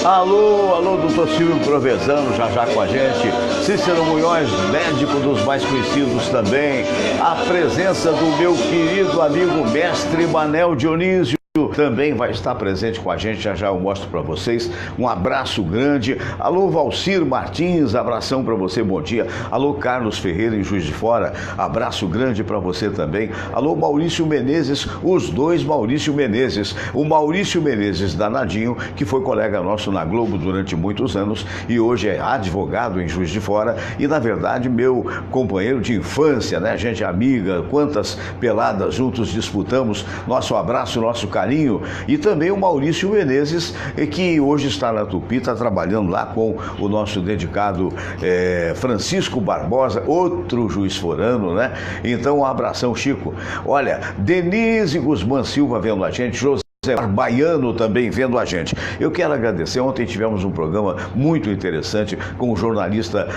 Alô, doutor Silvio Provenzano, já com a gente. Cícero Munhoz, médico dos mais conhecidos também. A presença do meu querido amigo mestre Manel Dionísio também vai estar presente com a gente, já eu mostro para vocês. Um abraço grande. Alô, Valcir Martins, abração para você, bom dia. Alô, Carlos Ferreira em Juiz de Fora, abraço grande para você também. Alô, Maurício Menezes, os dois Maurício Menezes. O Maurício Menezes danadinho, que foi colega nosso na Globo durante muitos anos e hoje é advogado em Juiz de Fora e, na verdade, meu companheiro de infância, né? Gente amiga, quantas peladas juntos disputamos. Nosso abraço, nosso carinho. E também o Maurício Menezes, que hoje está na Tupi, está trabalhando lá com o nosso dedicado Francisco Barbosa, outro juiz forano, né? Então, um abração, Chico. Olha, Denise Guzmán Silva vendo a gente, José Baiano também vendo a gente. Eu quero agradecer, ontem tivemos um programa muito interessante com o jornalista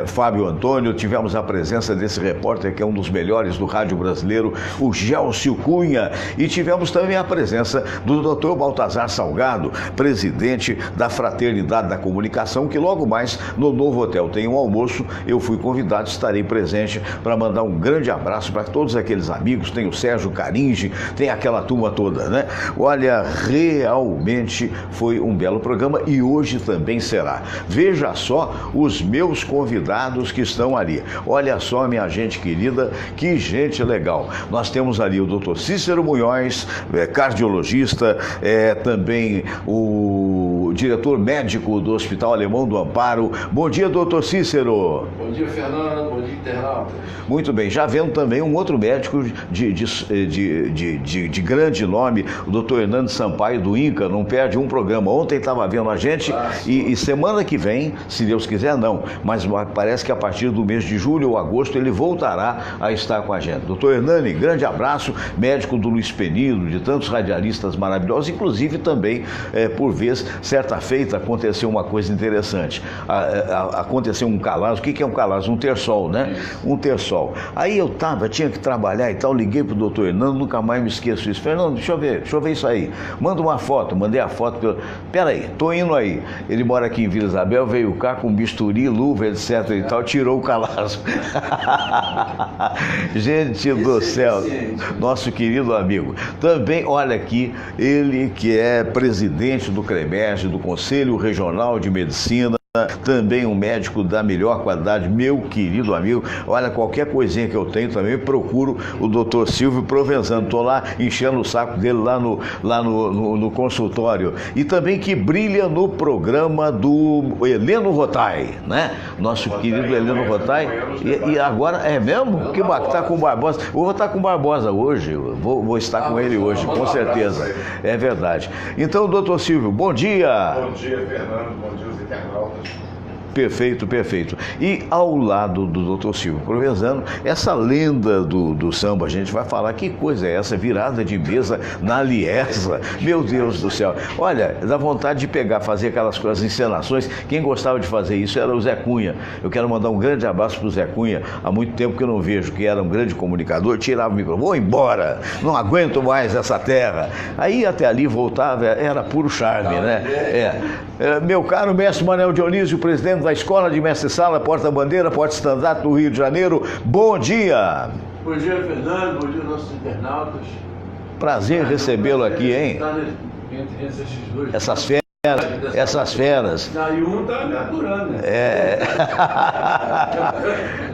Fábio Antônio, tivemos a presença desse repórter que é um dos melhores do rádio brasileiro, o Gelcio Cunha, e tivemos também a presença do Dr. Baltazar Salgado, presidente da Fraternidade da Comunicação, que logo mais no Novo Hotel tem um almoço, eu fui convidado, estarei presente para mandar um grande abraço para todos aqueles amigos, tem o Sérgio Caringe, tem aquela turma toda, né? Olha, realmente foi um belo programa e hoje também será. Veja só os meus convidados que estão ali. Olha só, minha gente querida, que gente legal. Nós temos ali o Dr. Cícero Munhoz, cardiologista, também o diretor médico do Hospital Alemão do Amparo. Bom dia, doutor Cícero. Bom dia, Fernando. Bom dia, internautas. Muito bem, já vendo também um outro médico de grande nome, o doutor Hernando Sampaio do INCA, não perde um programa. Ontem estava vendo a gente e semana que vem, se Deus quiser, não, mas parece que a partir do mês de julho ou agosto ele voltará a estar com a gente. Doutor Hernani, grande abraço, médico do Luiz Penido, de tantos radialistas maravilhosos, inclusive também, por vez, certa feita, aconteceu uma coisa interessante. Aconteceu um calarço. O que é um calarço? Um terçol, né? Um terçol. Aí eu tinha que trabalhar e tal, liguei pro doutor Hernando, nunca mais me esqueço isso. Fernando, deixa eu ver isso aí. Manda uma foto, mandei a foto. Peraí, tô indo aí. Ele mora aqui em Vila Isabel, veio cá com bisturi, luva, etc e tal, tirou o calarço. Gente do céu, nosso querido amigo. Também, olha aqui, ele que é presidente do CREMERGE, do Conselho Regional de Medicina, também um médico da melhor qualidade, meu querido amigo. Olha, qualquer coisinha que eu tenho também, procuro o doutor Silvio Provenzano. Estou lá enchendo o saco dele lá no consultório. E também que brilha no programa do Heleno Rotai, né? Nosso querido Heleno Rotai. E agora, é mesmo? Que bacana, está com o Barbosa. Eu vou estar com o Barbosa hoje, vou estar com ele hoje, com certeza. É verdade. Então, doutor Silvio, bom dia. Bom dia, Fernando. Bom dia, os internautas. Perfeito, perfeito. E ao lado do Dr. Silvio Provenzano, essa lenda do samba, a gente vai falar que coisa é essa, virada de mesa na Liesa. Meu Deus do céu. Olha, dá vontade de fazer aquelas coisas, encenações. Quem gostava de fazer isso era o Zé Cunha. Eu quero mandar um grande abraço pro Zé Cunha. Há muito tempo que eu não vejo, que era um grande comunicador, tirava o microfone, vou embora, não aguento mais essa terra. Aí até ali voltava, era puro charme, né? Meu caro mestre Manel Dionísio, presidente da Escola de Mestre-Sala, Porta-Bandeira, Porta-Estandarte do Rio de Janeiro. Bom dia! Bom dia, Fernando. Bom dia, nossos internautas. Prazer recebê-lo aqui, hein? Entre esses dois. Essas férias essas feras. Daí um tá me aturando, né?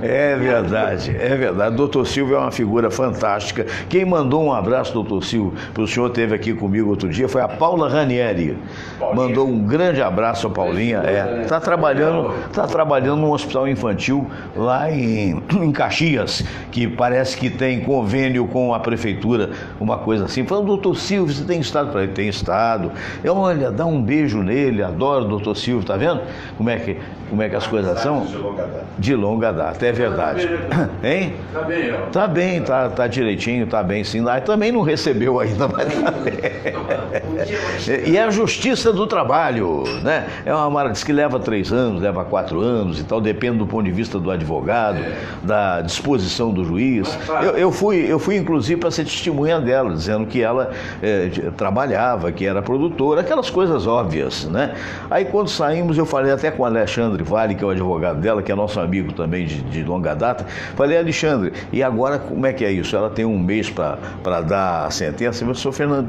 É verdade, é verdade. Doutor Silvio é uma figura fantástica. Quem mandou um abraço, doutor Silvio, para o senhor, esteve aqui comigo outro dia, foi a Paula Ranieri. Mandou um grande abraço a Paulinha. Está trabalhando num hospital infantil lá em Caxias, que parece que tem convênio com a prefeitura, uma coisa assim. Falando, doutor Silvio, você tem estado para ele? Tem estado. Olha, dá um beijo nele, adoro o doutor Silvio, tá vendo? Como é que as coisas são? De longa data, é verdade. Hein? Tá bem, ó. Tá bem, tá direitinho, tá bem sim. Também não recebeu ainda, mas tá bem. E é a justiça do trabalho, né? É uma mara, diz que leva 3 anos, leva 4 anos e tal, depende do ponto de vista do advogado, da disposição do juiz. Eu fui inclusive para ser testemunha dela, dizendo que ela trabalhava, que era produtora, aquelas coisas óbvias, né? Aí quando saímos, eu falei até com o Alexandre Vale, que é o advogado dela, que é nosso amigo também de longa data, falei, Alexandre, e agora como é que é isso? Ela tem um mês para dar a sentença, mas, senhor Fernando,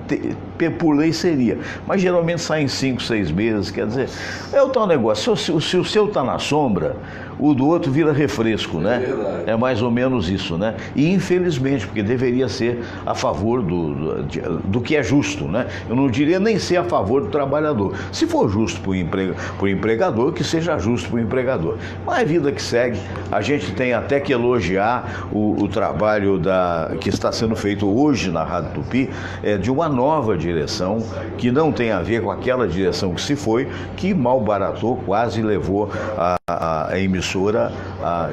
por lei seria, mas geralmente sai em 5, 6 meses, quer dizer, é o tal negócio, se o seu está na sombra, o do outro vira refresco, né? É mais ou menos isso, né? E infelizmente, porque deveria ser a favor do que é justo, né? Eu não diria nem ser a favor do trabalhador. Se for justo para o empregador, que seja justo para o empregador. Mas a vida que segue, a gente tem até que elogiar o trabalho que está sendo feito hoje na Rádio Tupi, de uma nova direção, que não tem a ver com aquela direção que se foi, que malbaratou, quase levou a emissora,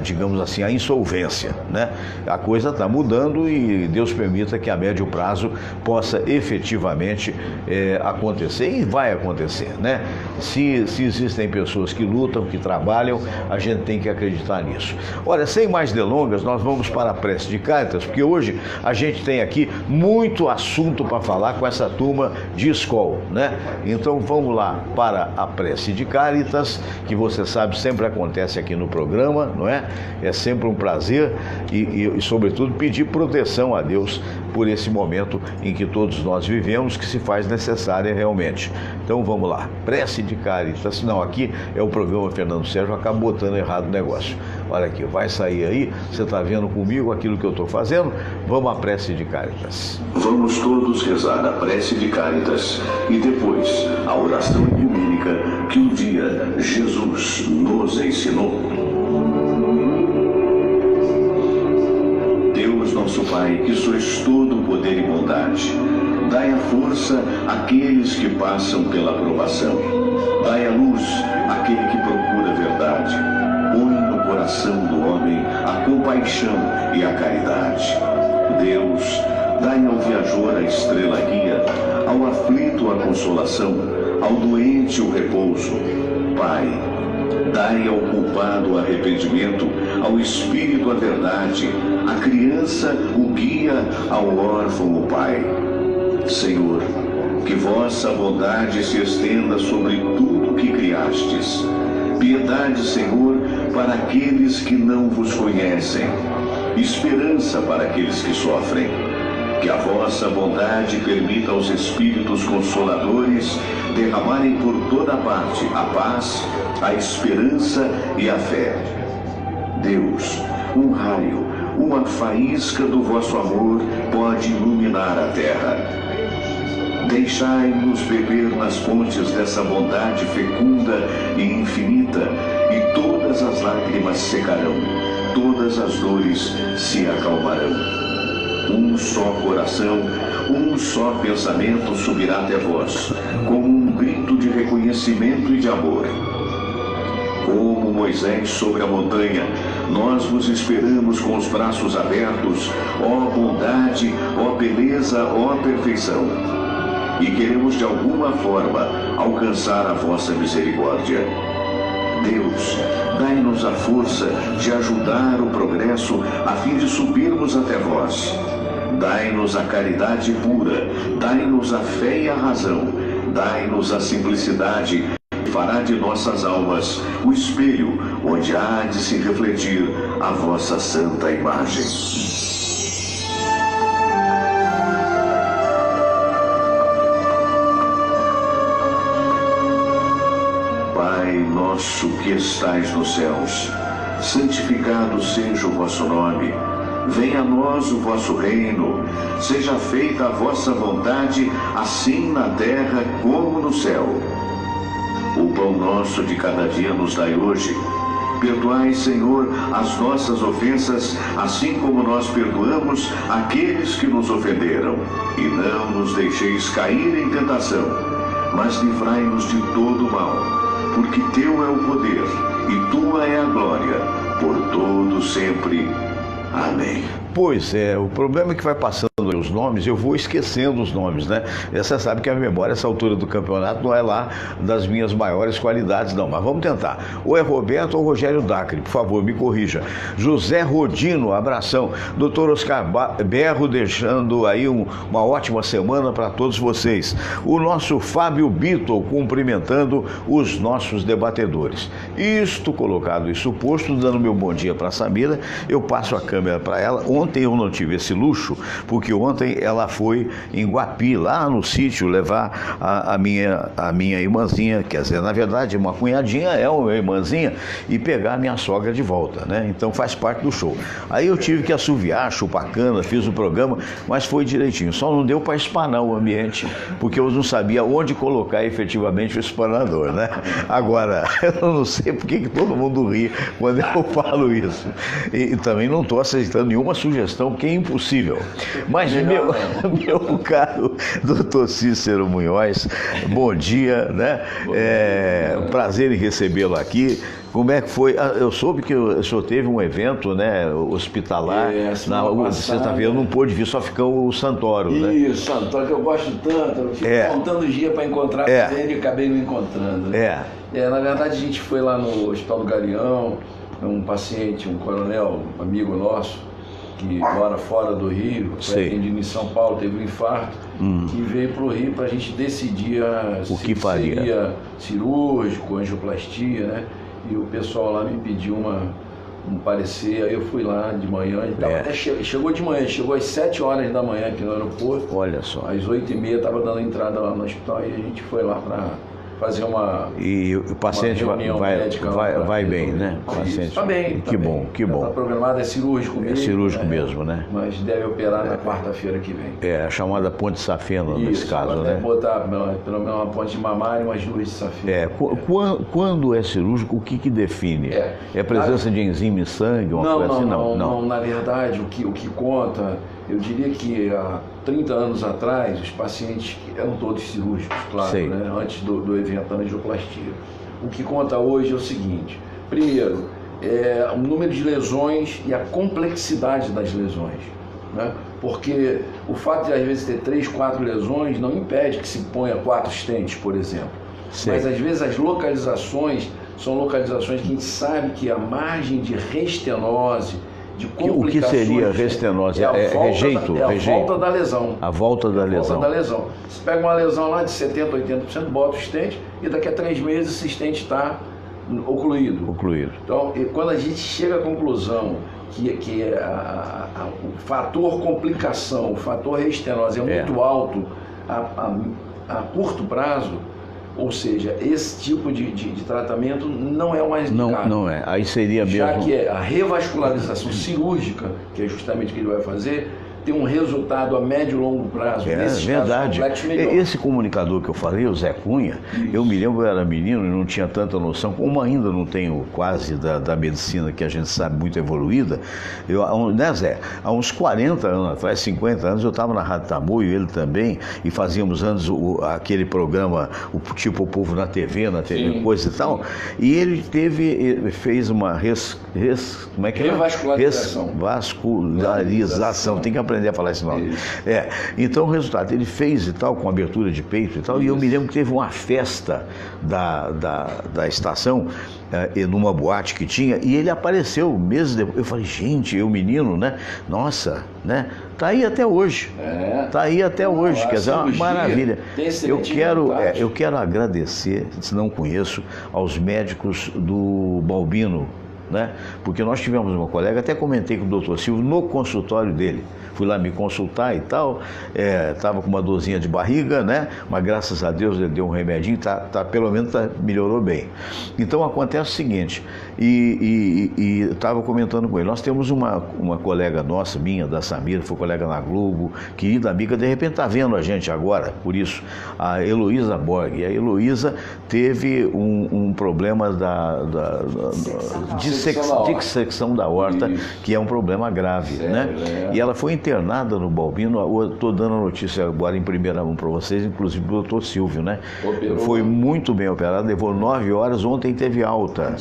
digamos assim, a insolvência, né? A coisa está mudando e Deus permita que a médio prazo possa efetivamente acontecer, e vai acontecer, né? Se existem pessoas que lutam, que trabalham, a gente tem que acreditar nisso. Olha, sem mais delongas, nós vamos para a prece de Cáritas, porque hoje a gente tem aqui muito assunto para falar com essa turma de escola, né? Então vamos lá para a prece de Cáritas, que você sabe sempre acontece aqui no programa, não é? É sempre um prazer e sobretudo, pedir proteção a Deus por esse momento em que todos nós vivemos, que se faz necessária realmente. Então vamos lá, prece de Cáritas. Não, aqui é o programa Fernando Sérgio, acaba botando errado o negócio. Olha aqui, vai sair aí, você está vendo comigo aquilo que eu estou fazendo? Vamos à prece de Cáritas. Vamos todos rezar a prece de Cáritas e depois a oração ecumênica que um dia Jesus nos ensinou. Deus nosso Pai, que sois todo poder e bondade, dai a força àqueles que passam pela provação. Dai a luz àquele que procura a verdade. Põe no coração do homem a compaixão e a caridade. Deus, dai ao viajor a estrela guia, ao aflito a consolação, ao doente o repouso. Pai, dai ao culpado o arrependimento, ao espírito a verdade, à criança o guia, ao órfão o pai. Senhor, que vossa bondade se estenda sobre tudo que criastes. Piedade, Senhor, para aqueles que não vos conhecem. Esperança para aqueles que sofrem. Que a vossa bondade permita aos Espíritos Consoladores derramarem por toda parte a paz, a esperança e a fé. Deus, um raio, uma faísca do vosso amor pode iluminar a terra. Deixai-nos beber nas fontes dessa bondade fecunda e infinita, e todas as lágrimas secarão, todas as dores se acalmarão. Um só coração, um só pensamento subirá até vós, como um grito de reconhecimento e de amor. Como Moisés sobre a montanha, nós vos esperamos com os braços abertos, ó bondade, ó beleza, ó perfeição. E queremos de alguma forma alcançar a vossa misericórdia. Deus, dai-nos a força de ajudar o progresso a fim de subirmos até vós. Dai-nos a caridade pura, dai-nos a fé e a razão, dai-nos a simplicidade, que fará de nossas almas o espelho onde há de se refletir a vossa santa imagem. nosso que estais nos céus, santificado seja o vosso nome. Venha a nós o vosso reino. Seja feita a vossa vontade, assim na terra como no céu. O pão nosso de cada dia nos dai hoje. Perdoai, Senhor, as nossas ofensas, assim como nós perdoamos aqueles que nos ofenderam. E não nos deixeis cair em tentação, mas livrai-nos de todo mal. Porque teu é o poder, e tua é a glória, por todo sempre. Amém. Pois é, o problema é que vai passando os nomes, eu vou esquecendo os nomes, né? Você sabe que a memória, essa altura do campeonato, não é lá das minhas maiores qualidades, não. Mas vamos tentar. Ou é Roberto ou Rogério Dacre, por favor, me corrija. José Rodino, abração. Dr. Oscar Berro, deixando aí uma ótima semana para todos vocês. O nosso Fábio Bito, cumprimentando os nossos debatedores. Isto colocado e suposto, dando meu bom dia para a Samira, eu passo a câmera para ela. Ontem eu não tive esse luxo, porque ontem ela foi em Guapi, lá no sítio, levar a minha irmãzinha, quer dizer, na verdade, uma cunhadinha é uma irmãzinha, e pegar a minha sogra de volta, né? Então faz parte do show. Aí eu tive que assoviar, chupar cana, fiz o programa, mas foi direitinho. Só não deu para espanar o ambiente, porque eu não sabia onde colocar efetivamente o espanador, né? Agora, eu não sei por que todo mundo ri quando eu falo isso. E também não estou aceitando nenhuma sugestão, porque é impossível. Mas, meu caro doutor Cícero Munhoz, bom dia, né? Prazer em recebê-lo aqui. Como é que foi? Eu soube que o senhor teve um evento, né, hospitalar, na sexta-feira, eu não pude vir, só ficou o Santoro, né? Isso, Santoro, que eu gosto tanto, eu fico contando os dias para encontrar com ele e acabei me encontrando. Né? Na verdade, a gente foi lá no Hospital do Galeão, um paciente, um coronel, um amigo nosso, que mora fora do Rio, foi atendido em São Paulo, teve um infarto, que veio para o Rio para a gente decidir se seria cirúrgico, angioplastia, né? E o pessoal lá me pediu um parecer, aí eu fui lá de manhã e tal. Até chegou de manhã, chegou às 7 horas da manhã aqui no aeroporto. Olha só. Às 8h30 estava dando entrada lá no hospital e a gente foi lá para fazer E o paciente vai bem, né? O paciente está bem. Que bom, que bom. Está programado, é cirúrgico mesmo. É cirúrgico mesmo, né? Mas deve operar na quarta-feira que vem. A chamada ponte safena nesse caso, né? Botar pelo menos uma ponte mamária e umas luzes de safena. Quando é cirúrgico, o que define? É presença de enzima em sangue? Não, na verdade, o que conta, eu diria que há 30 anos atrás, os pacientes eram todos cirúrgicos, claro, né? Antes do evento da angioplastia. O que conta hoje é o seguinte: primeiro, o número de lesões e a complexidade das lesões, né? Porque o fato de às vezes ter 3, 4 lesões não impede que se ponha 4 stents, por exemplo. Mas às vezes as localizações são localizações que a gente sabe que a margem de restenose, de complicações... O que seria restenose? Rejeito? A volta da lesão. A volta da lesão. Você pega uma lesão lá de 70%, 80%, bota o stent e daqui a 3 meses esse stent está ocluído. Então, quando a gente chega à conclusão que o fator complicação, o fator restenose é muito alto a curto prazo, ou seja, esse tipo de tratamento não é o mais indicado. Não é. Aí seria mesmo... Já que a revascularização cirúrgica, que é justamente o que ele vai fazer, tem um resultado a médio e longo prazo. Verdade. Esse comunicador que eu falei, o Zé Cunha, eu me lembro, eu era menino e não tinha tanta noção, como ainda não tenho quase da medicina que a gente sabe muito evoluída, né, Zé? Há uns 40 anos atrás, 50 anos, eu estava na Rádio Tamoio, ele também, e fazíamos antes aquele programa, tipo O Povo na TV, coisa e tal, e ele fez uma como é que é? Revascularização. Tem que aprender a falar esse nome. Então o resultado, ele fez e tal, com abertura de peito e tal, e eu me lembro que teve uma festa da estação, numa boate que tinha, e ele apareceu meses depois. Eu falei, gente, menino, né? Nossa, né? Tá aí até hoje. Quer dizer, uma maravilha. Eu quero agradecer, se não conheço, aos médicos do Balbino, né? Porque nós tivemos uma colega, até comentei com o doutor Silvio no consultório dele. Fui lá me consultar e tal, estava com uma dorzinha de barriga, né? Mas graças a Deus ele deu um remedinho, pelo menos melhorou bem. Então acontece o seguinte, e estava comentando com ele, nós temos uma colega nossa, minha, da Samira, foi colega na Globo, querida amiga, de repente está vendo a gente agora, por isso, a Heloísa Borg. E a Heloísa teve um problema de dissecção da aorta, que é um problema grave, né? E ela foi internada no Balbino. Eu estou dando a notícia agora em primeira mão para vocês, inclusive do doutor Silvio, né? Foi muito bem operado, levou 9 horas, ontem teve alta.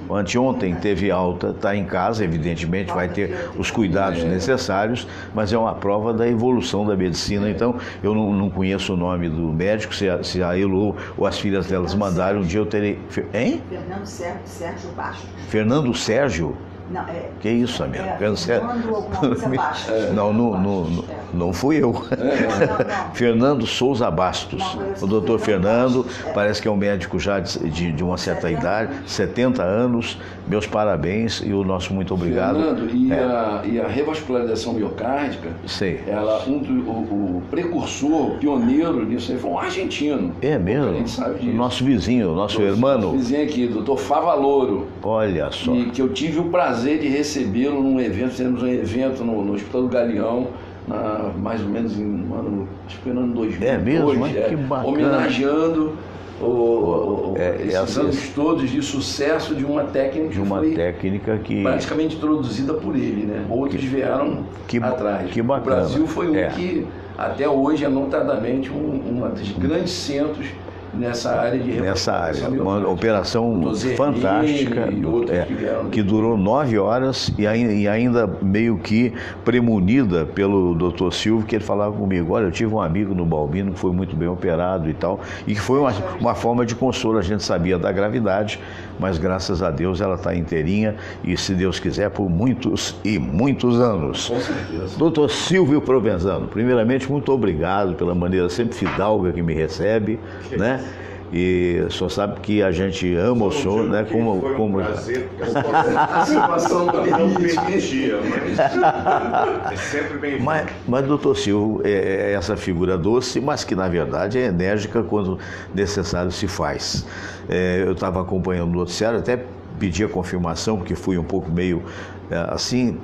Anteontem teve alta, está em casa, evidentemente, vai ter os cuidados necessários, mas é uma prova da evolução da medicina. Então, eu não conheço o nome do médico, se a Elo ou as filhas delas mandarem, um dia eu terei... Hein? Fernando Sérgio Bastos. Fernando Sérgio? Não, que isso, amigo? Fernando alguma coisa Bastos. Não fui eu. Não. Fernando Souza Bastos. O doutor Fernando, parece que é um médico já de uma certa idade, 70 anos. Meus parabéns e o nosso muito obrigado. Fernando, e a revascularização miocárdica, sei. O precursor, o pioneiro nisso aí foi um argentino. É mesmo? A gente sabe disso. Nosso vizinho, nosso irmão. Nosso vizinho aqui, doutor Favaloro. Olha só. E que eu tive o prazer de recebê-lo num evento, fizemos um evento no Hospital do Galeão, mais ou menos acho que foi no ano 2002. É mesmo? Que bacana. Homenageando esses anos todos de sucesso de uma técnica que praticamente introduzida por ele, né? Outros vieram atrás. Que bacana. O Brasil foi que até hoje é notadamente uma dos grandes centros nessa área de uma operação fantástica, que durou 9 horas e ainda meio que premunida pelo doutor Silvio, que ele falava comigo, olha, eu tive um amigo no Balbino que foi muito bem operado e tal, e que foi uma forma de consolo. A gente sabia da gravidade, mas graças a Deus ela está inteirinha e, se Deus quiser, por muitos e muitos anos. Com certeza. Doutor Silvio Provenzano, primeiramente, muito obrigado pela maneira sempre fidalga que me recebe, né? E só sabe que a gente ama o senhor, né? Foi um prazer, porque a situação não permitia, mas é sempre bem-vindo. Mas doutor Silvio é essa figura doce, mas que na verdade é enérgica quando necessário se faz. Eu estava acompanhando o noticiário, até pedi a confirmação, porque fui um pouco meio assim.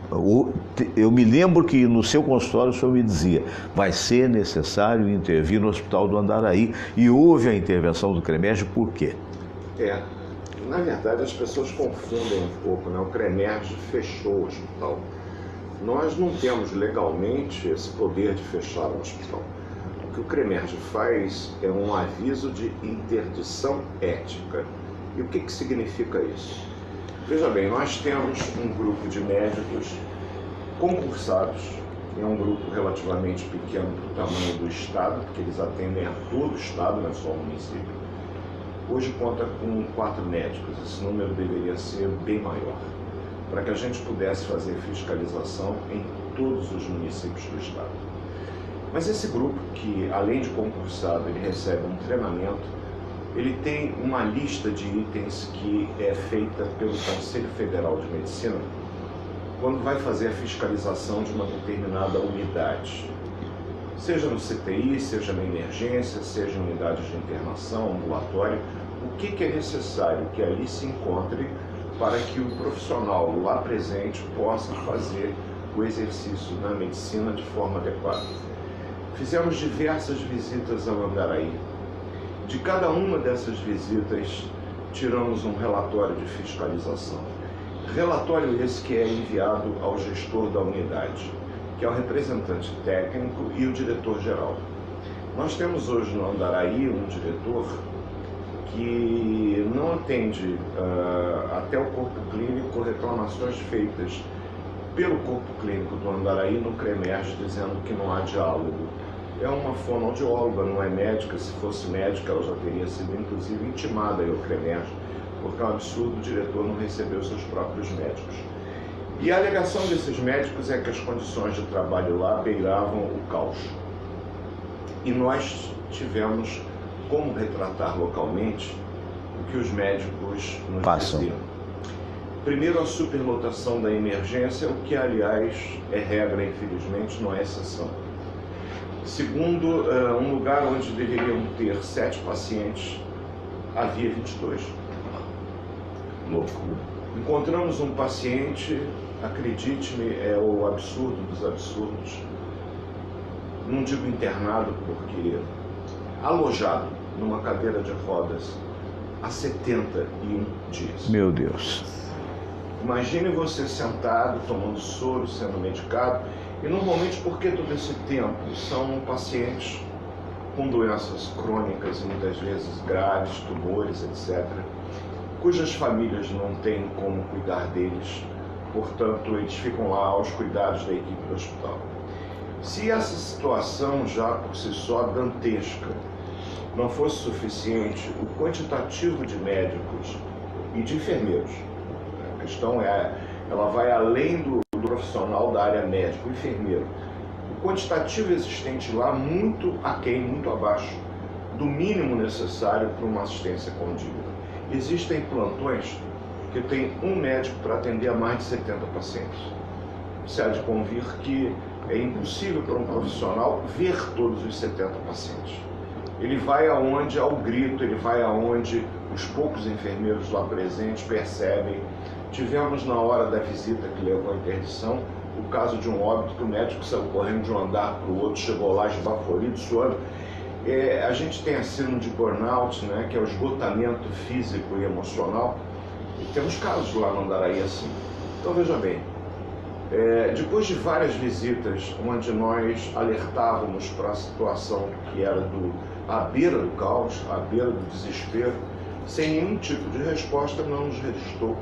Eu me lembro que no seu consultório o senhor me dizia, vai ser necessário intervir no Hospital do Andaraí, e houve a intervenção do CREMERGE. Por quê? Na verdade as pessoas confundem um pouco, né? O CREMERGE fechou o hospital. Nós não temos legalmente esse poder de fechar o hospital. O que o CREMERGE faz é um aviso de interdição ética. E o que significa isso? Veja bem, nós temos um grupo de médicos concursados, é um grupo relativamente pequeno para o tamanho do Estado, porque eles atendem a todo o Estado, não é só o município. Hoje conta com 4 médicos, esse número deveria ser bem maior, para que a gente pudesse fazer fiscalização em todos os municípios do Estado. Mas esse grupo, que além de concursado, ele recebe um treinamento, ele tem uma lista de itens que é feita pelo Conselho Federal de Medicina quando vai fazer a fiscalização de uma determinada unidade. Seja no CTI, seja na emergência, seja em unidades de internação, ambulatório, o que é necessário que ali se encontre para que o profissional lá presente possa fazer o exercício da medicina de forma adequada. Fizemos diversas visitas ao Andaraí. De cada uma dessas visitas, tiramos um relatório de fiscalização. Relatório esse que é enviado ao gestor da unidade, que é o representante técnico e o diretor-geral. Nós temos hoje no Andaraí um diretor que não atende até o corpo clínico reclamações feitas pelo corpo clínico do Andaraí no CREMERGE, dizendo que não há diálogo. É uma fonoaudióloga, não é médica. Se fosse médica, ela já teria sido, inclusive, intimada ao CREMERGE, porque é um absurdo o diretor não receber os seus próprios médicos. E a alegação desses médicos é que as condições de trabalho lá beiravam o caos. E nós tivemos como retratar localmente o que os médicos nos diziam. Primeiro, a superlotação da emergência, o que, aliás, é regra, infelizmente, não é exceção. Segundo, um lugar onde deveriam ter 7 pacientes, havia 22. Loucura. Encontramos um paciente, acredite-me, é o absurdo dos absurdos, não digo internado, porque alojado numa cadeira de rodas há 71 dias. Meu Deus. Imagine você sentado, tomando soro, sendo medicado, e normalmente, por que todo esse tempo? São pacientes com doenças crônicas e muitas vezes graves, tumores, etc., cujas famílias não têm como cuidar deles, portanto, eles ficam lá aos cuidados da equipe do hospital. Se essa situação, já por si só dantesca, não fosse suficiente, o quantitativo de médicos e de enfermeiros, a questão ela vai além do profissional da área médica, o enfermeiro. O quantitativo existente lá, muito aquém, muito abaixo do mínimo necessário para uma assistência condigna. Existem plantões que tem um médico para atender a mais de 70 pacientes. Você há de convir que é impossível para um profissional ver todos os 70 pacientes. Ele vai aonde há o grito, ele vai aonde os poucos enfermeiros lá presentes percebem. Tivemos na hora da visita que levou à interdição o caso de um óbito que o médico saiu correndo de um andar para o outro, chegou lá esbaforido, suando. A gente tem a síndrome de burnout, né, que é o esgotamento físico e emocional, e temos casos lá no Andaraí assim. Então veja bem, depois de várias visitas onde nós alertávamos para a situação que era à beira do caos, à beira do desespero, sem nenhum tipo de resposta, não nos restou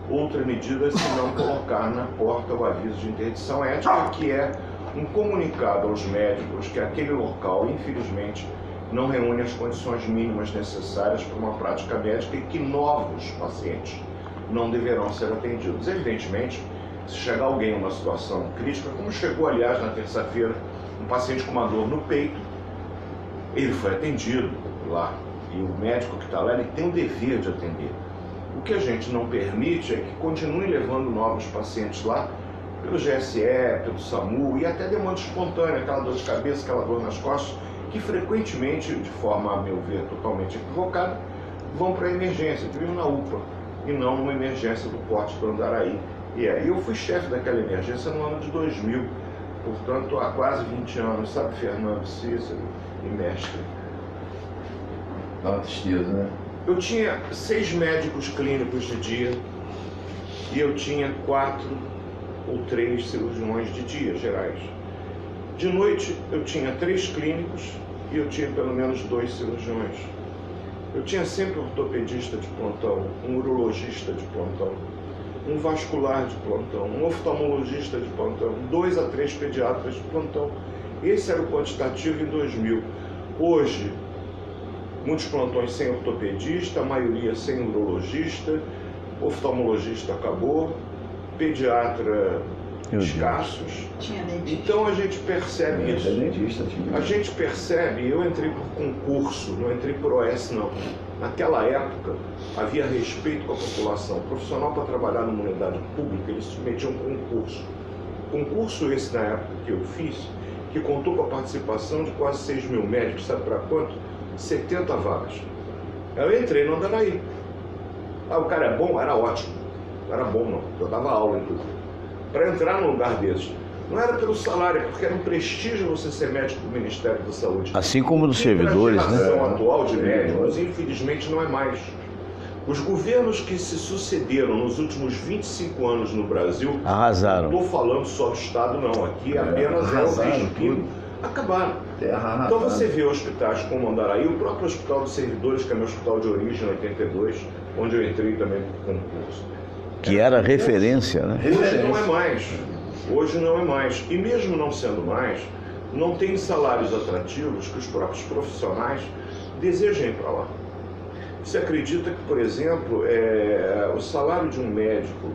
outra medida senão colocar na porta o aviso de interdição ética, que é um comunicado aos médicos que aquele local, infelizmente, não reúne as condições mínimas necessárias para uma prática médica e que novos pacientes não deverão ser atendidos. Evidentemente, se chegar alguém em uma situação crítica, como chegou, aliás, na terça-feira, um paciente com uma dor no peito, ele foi atendido lá. E o médico que está lá, ele tem o dever de atender. O que a gente não permite é que continue levando novos pacientes lá, pelo GSE, pelo SAMU e até demanda espontânea, aquela dor de cabeça, aquela dor nas costas, que frequentemente, de forma, a meu ver, totalmente equivocada, vão para a emergência, vivem na UPA, e não numa emergência do porte do Andaraí. E aí eu fui chefe daquela emergência no ano de 2000, portanto há quase 20 anos, sabe, Fernando, Cícero e mestre. Dá uma tristeza, né? Eu tinha 6 médicos clínicos de dia e eu tinha 4 ou 3 cirurgiões de dia gerais. De noite eu tinha 3 clínicos e eu tinha pelo menos 2 cirurgiões. Eu tinha sempre um ortopedista de plantão, um urologista de plantão, um vascular de plantão, um oftalmologista de plantão, 2 a 3 pediatras de plantão. Esse era o quantitativo em 2000. Hoje, muitos plantões sem ortopedista, a maioria sem urologista, oftalmologista acabou, pediatra escassos. Então a gente percebe isso. A gente percebe, eu entrei por concurso, não entrei por OS não. Naquela época havia respeito com a população. O profissional para trabalhar numa unidade pública, ele se submetia a um concurso. Concurso esse na época que eu fiz, que contou com a participação de quase 6 mil médicos, sabe para quanto? 70 vagas. Eu entrei no Andaraí. O cara é bom? Era ótimo. Não era bom não, eu dava aula inclusive. Para entrar num lugar desse, não era pelo salário, porque era um prestígio você ser médico do Ministério da Saúde. Assim como dos servidores, né? A geração atual de médicos, infelizmente, não é mais. Os governos que se sucederam nos últimos 25 anos no Brasil, arrasaram. Não estou falando só do Estado, não. Aqui apenas é o respiro. Acabaram. Então você vê hospitais como Andaraí, o próprio Hospital dos Servidores, que é meu hospital de origem, em 82, onde eu entrei também por concurso. Que era referência, né? Hoje não é mais. Hoje não é mais. E mesmo não sendo mais, não tem salários atrativos que os próprios profissionais desejem ir para lá. Você acredita que, por exemplo, o salário de um médico,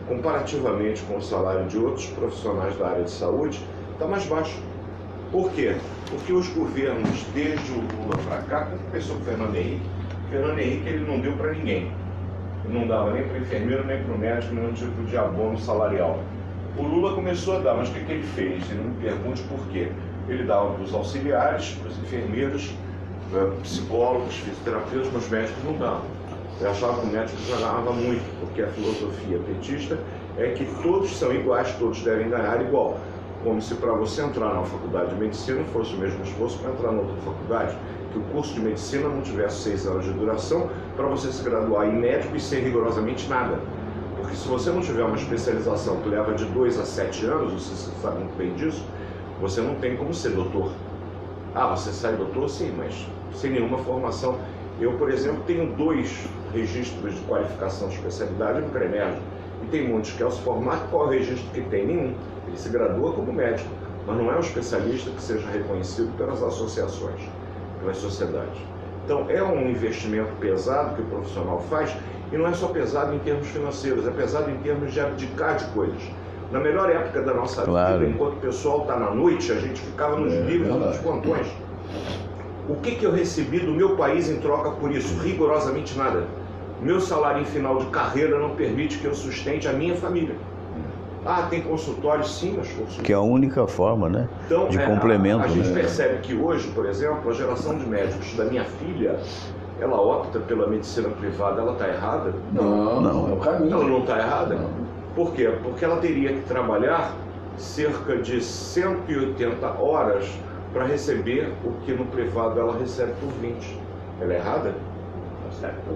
comparativamente com o salário de outros profissionais da área de saúde, está mais baixo. Por quê? Porque os governos, desde o Lula para cá, como começou com o Fernando Henrique ele não deu para ninguém. não dava nem para o enfermeiro, nem para o médico, nenhum tipo de abono salarial. O Lula começou a dar, mas o que ele fez? E não me pergunte por quê. Ele dava para os auxiliares, para os enfermeiros, psicólogos, fisioterapeutas, mas os médicos não davam. Eu achava que o médico já ganhava muito, porque a filosofia petista é que todos são iguais, todos devem ganhar igual. Como se para você entrar na faculdade de medicina fosse o mesmo esforço para entrar na outra faculdade, que o curso de medicina não tivesse 6 anos de duração para você se graduar em médico e ser rigorosamente nada. Porque se você não tiver uma especialização que leva de 2 a 7 anos, você sabe muito bem disso, você não tem como ser doutor. Ah, você sai doutor? Sim, mas sem nenhuma formação. Eu, por exemplo, tenho 2 registros de qualificação de especialidade no CREMERG. E tem muitos que ao se formar, qual é o registro que tem? Nenhum. Ele se gradua como médico, mas não é um especialista que seja reconhecido pelas associações, pelas sociedades. Então, é um investimento pesado que o profissional faz, e não é só pesado em termos financeiros, é pesado em termos de abdicar de coisas. Na melhor época da nossa vida, enquanto o pessoal está na noite, a gente ficava nos livros, nos plantões. O que eu recebi do meu país em troca por isso? Rigorosamente nada. Meu salário em final de carreira não permite que eu sustente a minha família. Ah, tem consultório? Sim, mas consultório. Que é a única forma, né? Então, de complemento. A gente percebe que hoje, por exemplo, a geração de médicos da minha filha, ela opta pela medicina privada, ela está errada? Não, é o caminho. Ela não está errada? Não. Por quê? Porque ela teria que trabalhar cerca de 180 horas para receber o que no privado ela recebe por 20. Ela é errada?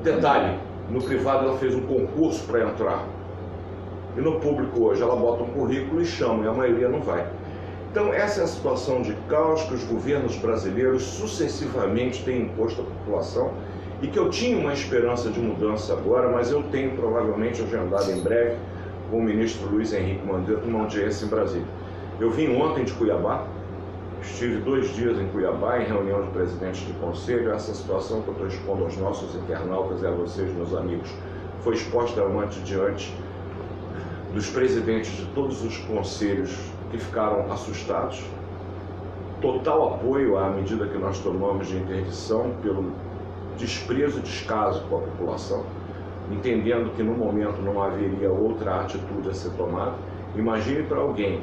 Detalhe, no privado ela fez um concurso para entrar. E no público hoje ela bota um currículo e chama, e a maioria não vai. Então essa é a situação de caos que os governos brasileiros sucessivamente têm imposto à população, e que eu tinha uma esperança de mudança agora, mas eu tenho provavelmente agendado em breve com o ministro Luiz Henrique Mandetta uma audiência em Brasília. Eu vim ontem de Cuiabá, estive 2 dias em Cuiabá em reunião de presidentes de conselho. Essa situação que eu estou expondo aos nossos internautas e a vocês, meus amigos, foi exposta diante dos presidentes de todos os conselhos, que ficaram assustados. Total apoio à medida que nós tomamos de interdição pelo desprezo e descaso com a população, entendendo que no momento não haveria outra atitude a ser tomada. Imagine para alguém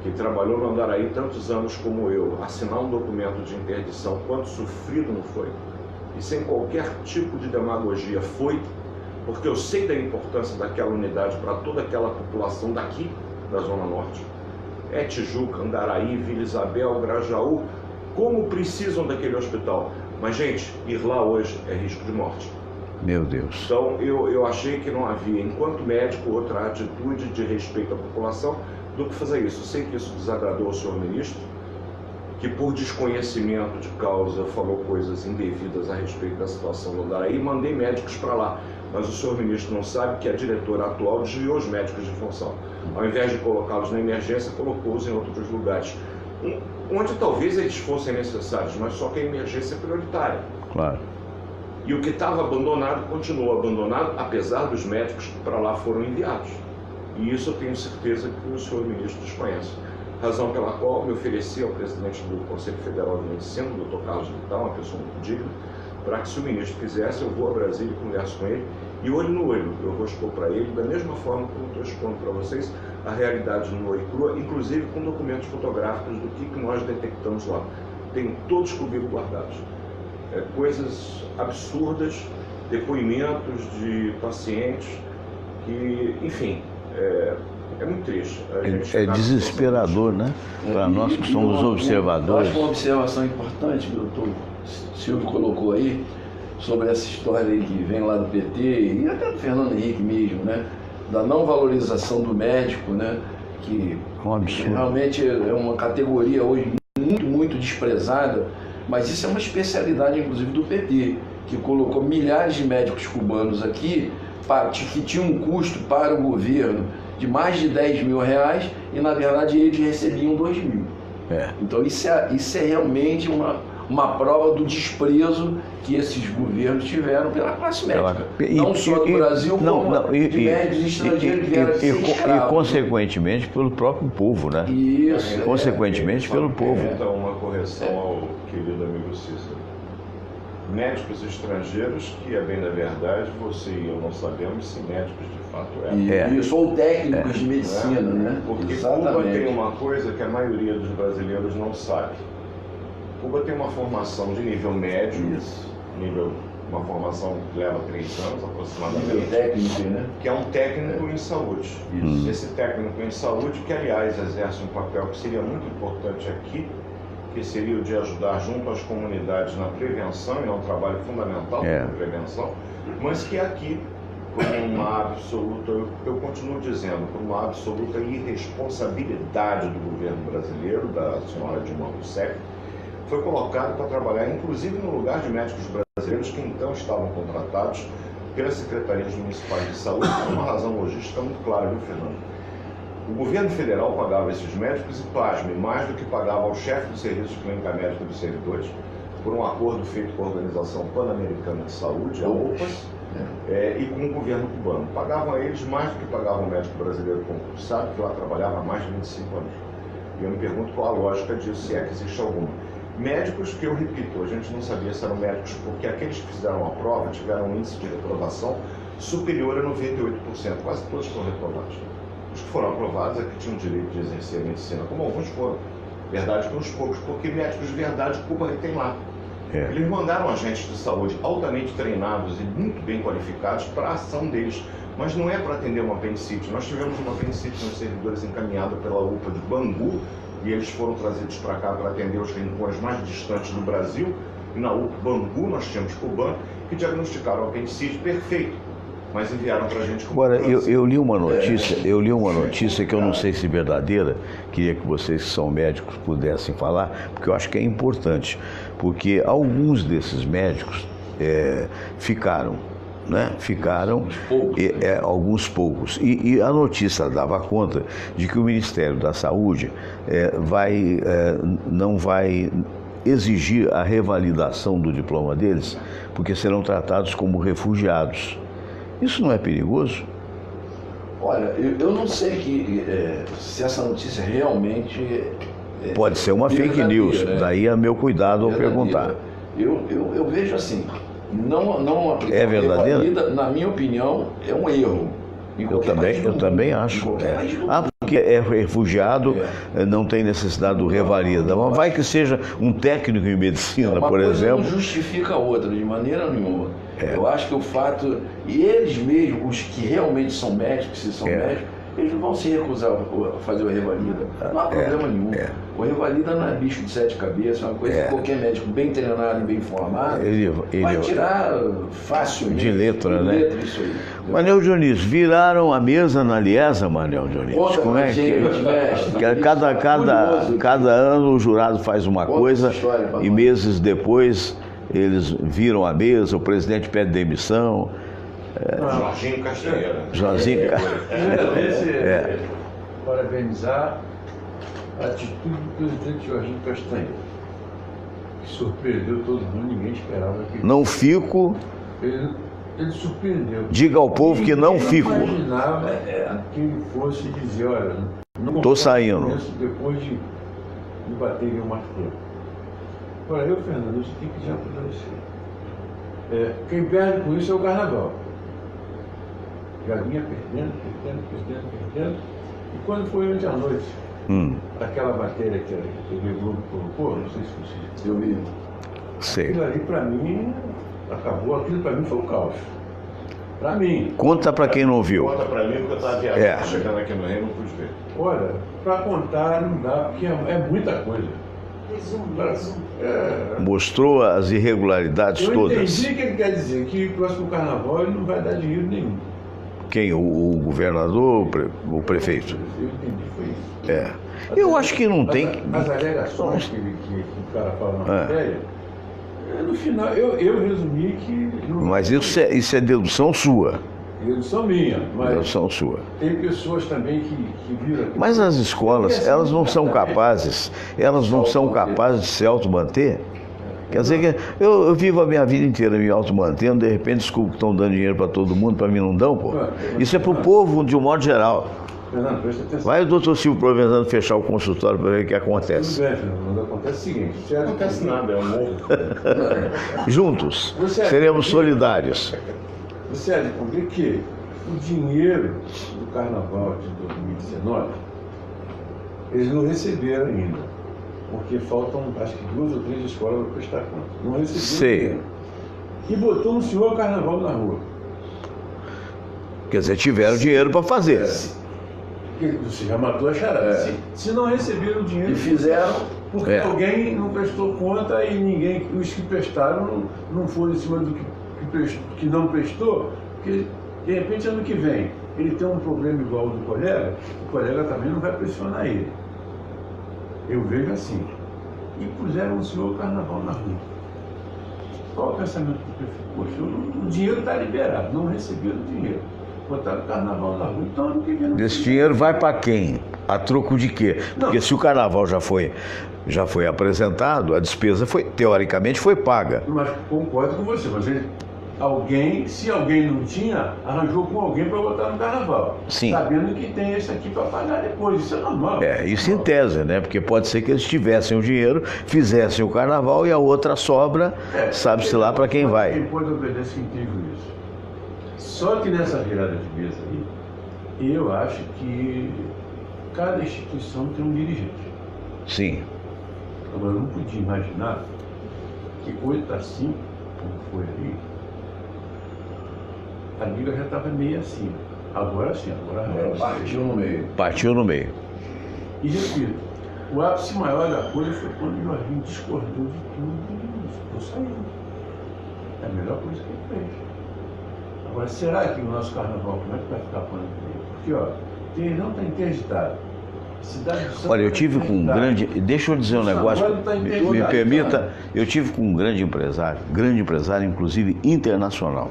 que trabalhou no Andaraí tantos anos como eu, assinar um documento de interdição, quanto sofrido não foi, e sem qualquer tipo de demagogia foi, porque eu sei da importância daquela unidade para toda aquela população daqui, da Zona Norte. É Tijuca, Andaraí, Vila Isabel, Grajaú, como precisam daquele hospital. Mas, gente, ir lá hoje é risco de morte. Meu Deus. Então, eu achei que não havia, enquanto médico, outra atitude de respeito à população do que fazer isso. Eu sei que isso desagradou ao senhor ministro, que por desconhecimento de causa falou coisas indevidas a respeito da situação do Andaraí, e mandei médicos para lá. Mas o senhor ministro não sabe que a diretora atual desviou os médicos de função. Ao invés de colocá-los na emergência, colocou-os em outros lugares, onde talvez eles fossem necessários, mas só que a emergência é prioritária. Claro. E o que estava abandonado continuou abandonado, apesar dos médicos que para lá foram enviados. E isso eu tenho certeza que o senhor ministro desconhece. Razão pela qual me ofereci ao presidente do Conselho Federal de Medicina, o Dr. Carlos Vital, uma pessoa muito digna, para que, se o ministro quisesse, eu vou a Brasília e converso com ele, e olho no olho eu vou expor para ele, da mesma forma como estou expondo para vocês, a realidade nua e crua, inclusive com documentos fotográficos do que nós detectamos lá. Tenho todos comigo guardados. Coisas absurdas, depoimentos de pacientes que, enfim, é muito triste. É desesperador, né? Para nós que somos observadores. Acho que uma observação importante que o doutor Silvio colocou aí, sobre essa história aí que vem lá do PT, e até do Fernando Henrique mesmo, né? Da não valorização do médico, né? Que realmente é uma categoria hoje muito desprezada, mas isso é uma especialidade, inclusive, do PT, que colocou milhares de médicos cubanos aqui, que tinham um custo para o governo de mais de 10 mil reais, e na verdade eles recebiam 2 mil. Então isso é realmente uma prova do desprezo que esses governos tiveram pela classe médica. Não só do Brasil, como de médicos estrangeiros que vieram ser escravos. E consequentemente pelo próprio povo, né? Isso. Consequentemente pelo povo. Então, uma correção ao querido amigo Cícero. médicos estrangeiros, que é bem da verdade, você e eu não sabemos se médicos de fato eram. Isso, ou técnicos de medicina, né? Porque Exatamente. Cuba tem uma coisa que a maioria dos brasileiros não sabe. Cuba tem uma formação de nível médio, uma formação que leva 3 anos aproximadamente. Nível técnico, né? Que é um técnico em saúde. Isso. Esse técnico em saúde, que aliás exerce um papel que seria muito importante aqui, que seria o de ajudar junto às comunidades na prevenção, e é um trabalho fundamental para a prevenção, mas que aqui, por uma absoluta, eu continuo dizendo, por uma absoluta irresponsabilidade do governo brasileiro, da senhora Dilma Rousseff, foi colocado para trabalhar, inclusive no lugar de médicos brasileiros que então estavam contratados pelas secretarias municipais de saúde, por uma razão logística muito clara, viu, Fernando? O governo federal pagava esses médicos e, pasme, mais do que pagava ao chefe do Serviço de Clínica Médica dos Servidores, por um acordo feito com a Organização Pan-Americana de Saúde, a OPAS, e com o governo cubano. Pagavam a eles mais do que pagavam o médico brasileiro concursado, que lá trabalhava há mais de 25 anos. E eu me pergunto qual a lógica disso, se é que existe alguma. Médicos que, eu repito, a gente não sabia se eram médicos porque aqueles que fizeram a prova tiveram um índice de reprovação superior a 98%, quase todos foram reprovados. Os que foram aprovados é que tinham o direito de exercer a medicina, como alguns foram. Verdade que uns poucos, porque médicos de verdade Cuba tem lá. Eles mandaram agentes de saúde altamente treinados e muito bem qualificados para a ação deles, mas não é para atender uma apendicite. Nós tivemos uma apendicite nos servidores encaminhada pela UPA de Bangu, e eles foram trazidos para cá para atender os rincões mais distantes do Brasil, e na UPA Bangu nós tínhamos cubano que diagnosticaram o apendicite perfeito, mas enviaram para a gente... Agora, eu li uma notícia que eu não sei se é verdadeira, queria que vocês que são médicos pudessem falar, porque eu acho que é importante, porque alguns desses médicos ficaram, alguns poucos. E a notícia dava conta de que o Ministério da Saúde não vai exigir a revalidação do diploma deles, porque serão tratados como refugiados. Isso não é perigoso? Olha, eu não sei se essa notícia realmente... Pode ser uma fake news, né? Daí é meu cuidado ao perguntar. Eu vejo assim, não aplicar é verdadeira? Na minha opinião, é um erro. Eu também acho. Porque é refugiado, não tem necessidade do revalida. Mas vai que seja um técnico em medicina, por exemplo. Não justifica a outra, de maneira nenhuma. Eu acho que o fato... E eles mesmos, os que realmente são médicos, se são médicos, eles não vão se recusar a fazer o revalida. Não há problema nenhum. O revalida não é bicho de 7 cabeças, é uma coisa que qualquer médico bem treinado e bem formado vai tirar facilmente. De letra, né? Isso aí. Manel Dionísio, viraram a mesa na Liesa, Manel Dionísio? Como é que... Cada ano o jurado faz uma coisa e meses depois eles viram a mesa, o presidente pede demissão. Jorginho Castanheira. Parabenizar a atitude do presidente Jorginho Castanheira, que surpreendeu todo mundo, ninguém esperava que... Não fico... Ele surpreendeu. Diga ao povo que não fico. Eu imaginava que ele fosse dizer, olha, não estou saindo. Depois de me bater em um martelo. Agora, Fernando, isso tem que já acontecer. Quem perde com isso é o carnaval. Galinha perdendo. E quando foi ontem à noite, aquela matéria que a TV Globo colocou, não sei se você viu, aquilo ali para mim acabou, aquilo para mim foi um caos. Para mim. Conta para quem não viu. Conta para mim porque eu estava viajando, chegando aqui no Rio, não pude ver. Olha, para contar não dá, porque é muita coisa. Resumo. Mostrou as irregularidades todas. Eu entendi que ele quer dizer que o próximo carnaval ele não vai dar dinheiro nenhum. Quem? O governador ou o prefeito? Eu entendi, foi isso. Eu acho que não tem... As alegações que o cara fala na matéria, no final, eu resumi que... Mas isso é dedução sua. Dedução minha, mas dedução sua. Tem pessoas também que viram... Mas as escolas, elas não são capazes, de se automanter. Quer dizer que eu vivo a minha vida inteira me automantendo, de repente desculpa que estão dando dinheiro para todo mundo, para mim não dão, pô. Isso é para o povo de um modo geral. Fernando, presta atenção. Vai o doutor Silvio Provenzano fechar o consultório para ver o que acontece. Tudo bem, Fernando, acontece o seguinte... Não acontece nada, é um morro. Juntos, seremos solidários. Você há de convir que o dinheiro do Carnaval de 2019, eles não receberam ainda, porque faltam, acho que 2 ou 3 escolas para prestar conta. Não receberam. Sei. E botou um senhor Carnaval na rua. Quer dizer, tiveram dinheiro para fazer. Você já matou a charada. Se não receberam o dinheiro... E fizeram... Porque alguém não prestou conta e ninguém, os que prestaram não foram em cima do que não prestou, porque de repente ano que vem ele tem um problema igual ao do colega, o colega também não vai pressionar ele. Eu vejo assim. E puseram o senhor Carnaval na rua. Qual o pensamento do prefeito? Poxa, o dinheiro está liberado, não receberam o dinheiro. Botaram o Carnaval na rua, então ano que vem... Esse dinheiro vai para quem? A troco de quê? Porque se o Carnaval já foi apresentado, a despesa teoricamente foi paga. Mas concordo com você, mas se alguém não tinha, arranjou com alguém para botar no Carnaval. Sim. Sabendo que tem esse aqui para pagar depois, isso é normal. Isso em tese, né? Porque pode ser que eles tivessem o dinheiro, fizessem o Carnaval e a outra sobra, sabe-se lá para quem vai. Quem pode obedecer incrível isso. Só que nessa virada de mesa aí, eu acho que cada instituição tem um dirigente. Sim. Agora, eu não podia imaginar que 8 a 5, como foi ali, a liga já estava meio assim. Agora sim, agora partiu no meio. Partiu no meio. E repito, o ápice maior da coisa foi quando o Jorginho discordou de tudo e ficou saindo. É a melhor coisa que ele fez. Agora, será que o nosso carnaval, como é que vai ficar para o ano que vem? Porque, ó, Teherão está interditado. Olha, eu tive com um grande... Deixa eu dizer um negócio, me permita. Eu tive com um grande empresário, inclusive internacional.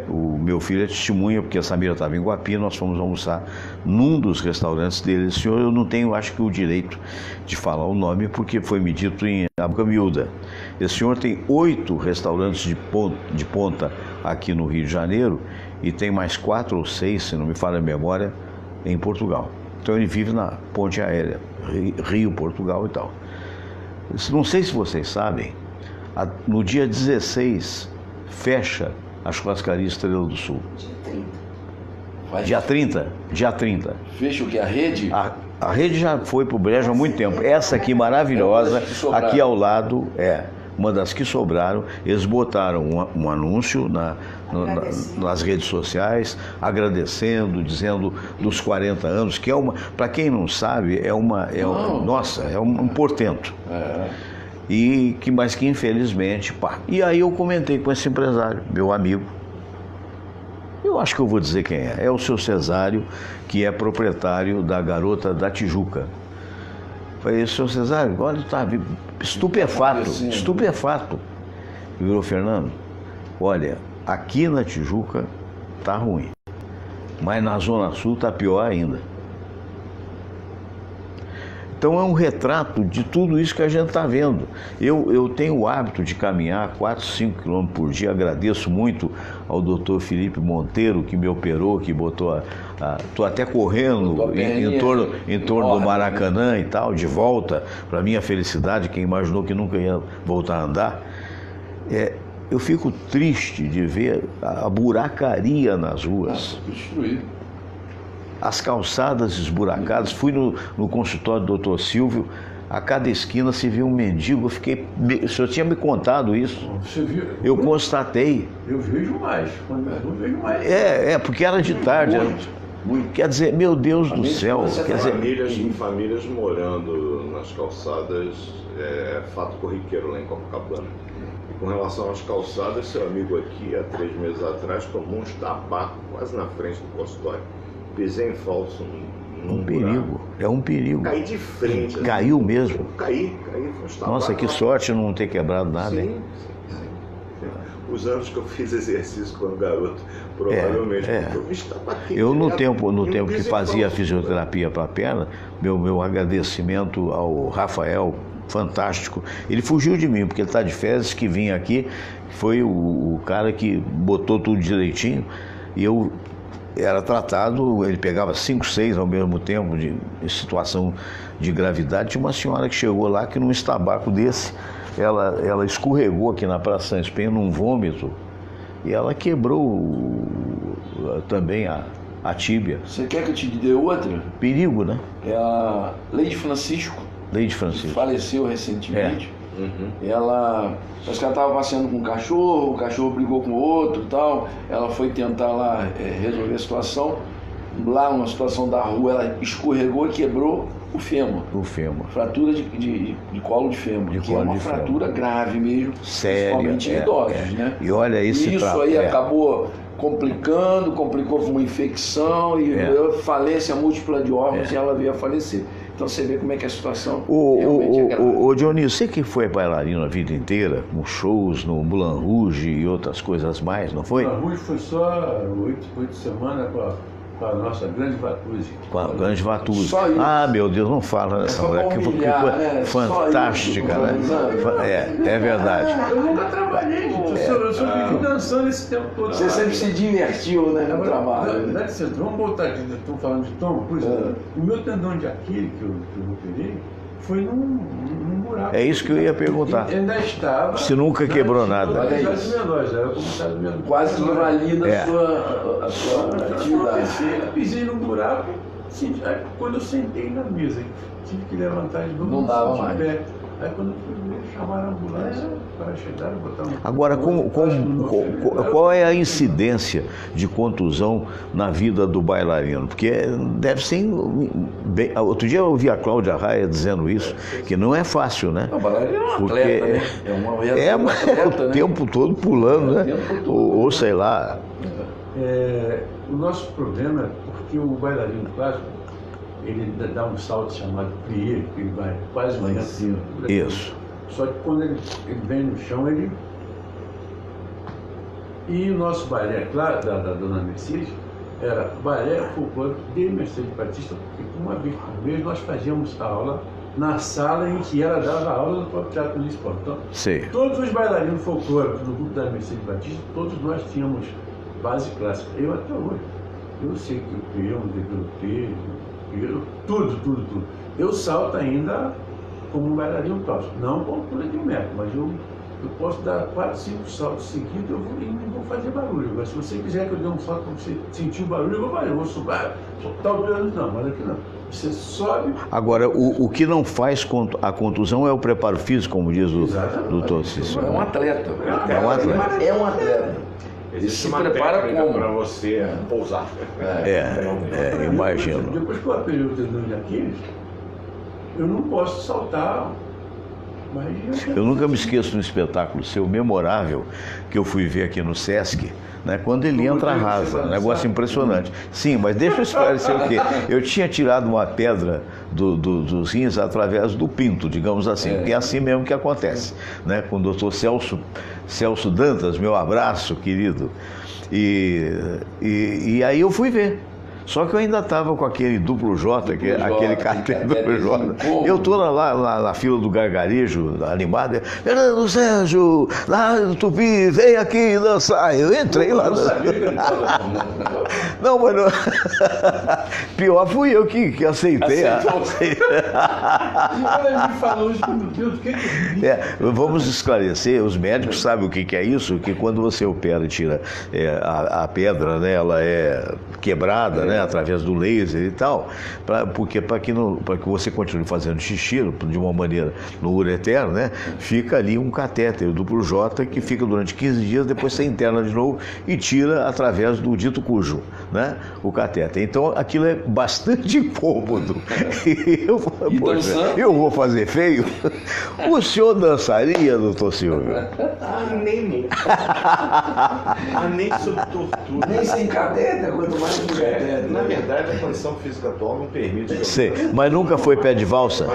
O meu filho é testemunha, porque a Samira estava em Guapi, nós fomos almoçar num dos restaurantes dele. Senhor, eu não tenho, acho que o direito de falar o nome, porque foi me dito em boca miúda. Esse senhor tem 8 restaurantes de ponta aqui no Rio de Janeiro e tem mais 4 ou 6, se não me falha a memória, em Portugal. Então ele vive na ponte aérea, Rio, Portugal e tal. Não sei se vocês sabem, no dia 16 fecha a churrascaria Estrela do Sul. Dia 30? Dia 30. Fecha o que? A rede? A rede já foi pro brejo há muito tempo. Essa aqui maravilhosa, aqui ao lado, uma das que sobraram. Eles botaram um anúncio nas redes sociais, agradecendo, dizendo dos 40 anos, que para quem não sabe, nossa, é um portento. Mas que infelizmente, E aí eu comentei com esse empresário, meu amigo. Eu acho que eu vou dizer quem é. É o seu Cesário, que é proprietário da Garota da Tijuca. Falei, seu Cesário, olha, tá estupefato. E virou, Fernando, olha, aqui na Tijuca tá ruim, mas na Zona Sul tá pior ainda. Então é um retrato de tudo isso que a gente está vendo. Eu tenho o hábito de caminhar 4, 5 quilômetros por dia. Agradeço muito ao doutor Felipe Monteiro, que me operou, que botou estou até correndo em torno do Maracanã e tal, de volta, para minha felicidade, quem imaginou que nunca ia voltar a andar. Eu fico triste de ver a buracaria nas ruas. Destruído. As calçadas esburacadas. Fui no consultório do doutor Silvio, a cada esquina se via um mendigo. Eu fiquei... O senhor tinha me contado isso. Você viu? Eu constatei. Eu vejo mais. Eu vejo mais. Porque era de tarde. Muito. Quer dizer, meu Deus do céu. Famílias morando nas calçadas, fato corriqueiro lá em Copacabana. E com relação às calçadas, seu amigo aqui, há 3 meses atrás, tomou um estabaco quase na frente do consultório. Pisei em falso num perigo. É um perigo. Caí de frente. Caiu mesmo? Caí, foi um estabaco. Nossa, que sorte não ter quebrado nada, hein? Sim. Os anos que eu fiz exercício quando garoto, provavelmente, porque eu me estabaquei. Eu, no tempo que fazia fisioterapia para a perna, meu agradecimento ao Rafael, fantástico. Ele fugiu de mim, porque ele está de férias, que vinha aqui, foi o cara que botou tudo direitinho, e eu era tratado, ele pegava 5, 6 ao mesmo tempo, em situação de gravidade. Tinha uma senhora que chegou lá que num estabaco desse, ela escorregou aqui na Praça São Espenho num vômito e ela quebrou também a tíbia. Você quer que eu te dê outra? Perigo, né? É a Leide Francisco. Leide Francisco. Que faleceu recentemente. É. Ela, parece que ela estava passeando com um cachorro, o cachorro brigou com o outro e tal. Ela foi tentar lá resolver a situação. Lá, numa situação da rua, ela escorregou e quebrou o fêmur. O fêmur. Fratura de colo de fêmur. Que é uma fratura grave mesmo. Séria. Principalmente em idosos, né? E olha esse isso aí acabou complicou com uma infecção e falência múltipla de órgãos e ela veio a falecer. Então você vê como é que a situação realmente é grave. Ô Dionísio, você que foi bailarino a vida inteira, com shows no Moulin Rouge e outras coisas mais, não foi? O Moulin Rouge foi só 8 semanas com a nossa grande Vatuzzi. Com a grande Vatuzzi. Ah, meu Deus, não fala nessa mulher. Que coisa fantástica, né? É verdade. Eu nunca trabalhei, gente. Eu só vivi dançando esse tempo todo. Você sempre se divertiu, né, no trabalho. Vamos voltar aqui, estamos falando de tom. Por exemplo, o meu tendão de Aquiles que eu operei foi num buraco. É isso que eu ia perguntar. Ainda estava. Se nunca quebrou nada. Quase invalida a sua atividade. Eu pisei num buraco, quando eu sentei na mesa, tive que levantar de novo. Não dava mais. Aí quando eu fui ver, chamaram a ambulância para chegar e botar um... Agora, qual é a incidência de contusão na vida do bailarino? Porque deve ser... Outro dia eu ouvi a Cláudia Raia dizendo isso, que não é fácil, né? O bailarino é um atleta, né? O tempo todo pulando, né? Ou sei lá. O nosso problema é porque o bailarino clássico, ele dá um salto chamado plié, que ele vai quase lá em cima. Isso. Só que quando ele vem no chão, ele... E o nosso balé, claro, da Dona Mercedes, era balé folclórico de Mercedes Batista, porque uma vez por mês nós fazíamos a aula na sala em que ela dava aula no próprio Teatro Municipal. Então, todos os bailarinos folclóricos do grupo da Mercedes Batista, todos nós tínhamos base clássica. Eu até hoje. Eu sei que o peão, o developer, tudo. Eu salto ainda como um bailarino clássico, não com altura de 1 metro, mas eu posso dar 4, 5 saltos seguidos e não vou fazer barulho. Mas se você quiser que eu dê um salto para você sentir o barulho, eu vou fazer. Eu vou subir, talvez não, mas aqui não. Você sobe. Agora, o que não faz a contusão é o preparo físico, como diz o doutor Cícero. É um atleta. É um atleta. Ele se prepara como? Para você pousar. Imagino. Depois que eu aperei o tendão de Aquiles, eu não posso saltar. Eu nunca me esqueço de um espetáculo seu memorável que eu fui ver aqui no Sesc, né, quando ele entra rasa, um negócio impressionante. Sim, mas deixa eu esclarecer o quê? Eu tinha tirado uma pedra dos rins através do pinto, digamos assim, porque é assim mesmo que acontece, né, com o doutor Celso Dantas, meu abraço, querido. E aí eu fui ver. Só que eu ainda estava com aquele duplo J, aquele cartão duplo J. Eu estou lá na fila do gargarejo, animado. Fernando Sérgio, lá do Tupi, vem aqui dançar. Eu entrei lá. Não, mas não... Pior fui eu que aceitei. Vamos esclarecer, os médicos sabem o que é isso, que quando você opera e tira a pedra, né, ela é quebrada, né, através do laser e tal, porque para que você continue fazendo xixi de uma maneira no ureter, né, fica ali um catéter duplo J que fica durante 15 dias, depois você interna de novo e tira através do dito cujo, né, o catéter. Então aquilo é bastante incômodo. Eu vou fazer feio? O senhor dançaria, doutor Silvio? Nem sob tortura. Nem sem catéter, quanto mais com catéter. Na verdade, a condição física atual não permite. Sei, mas nunca foi pé de valsa?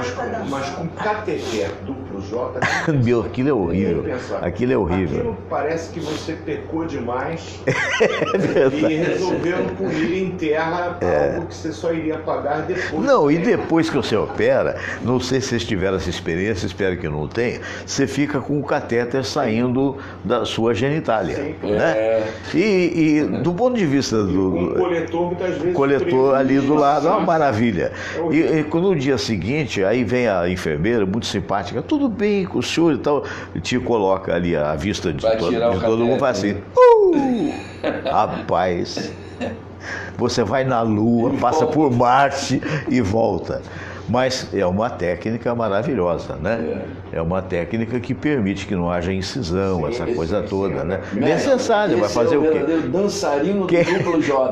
Mas com cateter duplo J... Meu, aquilo é horrível. Aquilo é horrível. Aquilo parece que você pecou demais e resolveu querendo punir em terra algo que você só iria pagar depois. Não, e depois que você opera, não sei se vocês tiveram essa experiência, espero que não tenha, você fica com o catéter saindo da sua genitália. Sim, né? E do ponto de vista do um coletor, muitas vezes, coletor ali do lado, é uma maravilha. E no dia seguinte, aí vem a enfermeira, muito simpática, tudo bem com o senhor e tal, te coloca ali à vista de todo mundo, faz assim, rapaz, você vai na Lua, passa por Marte e volta. Mas é uma técnica maravilhosa, né? É uma técnica que permite que não haja incisão, essa coisa toda, né? Necessário, vai fazer o quê? Dançarino do duplo J.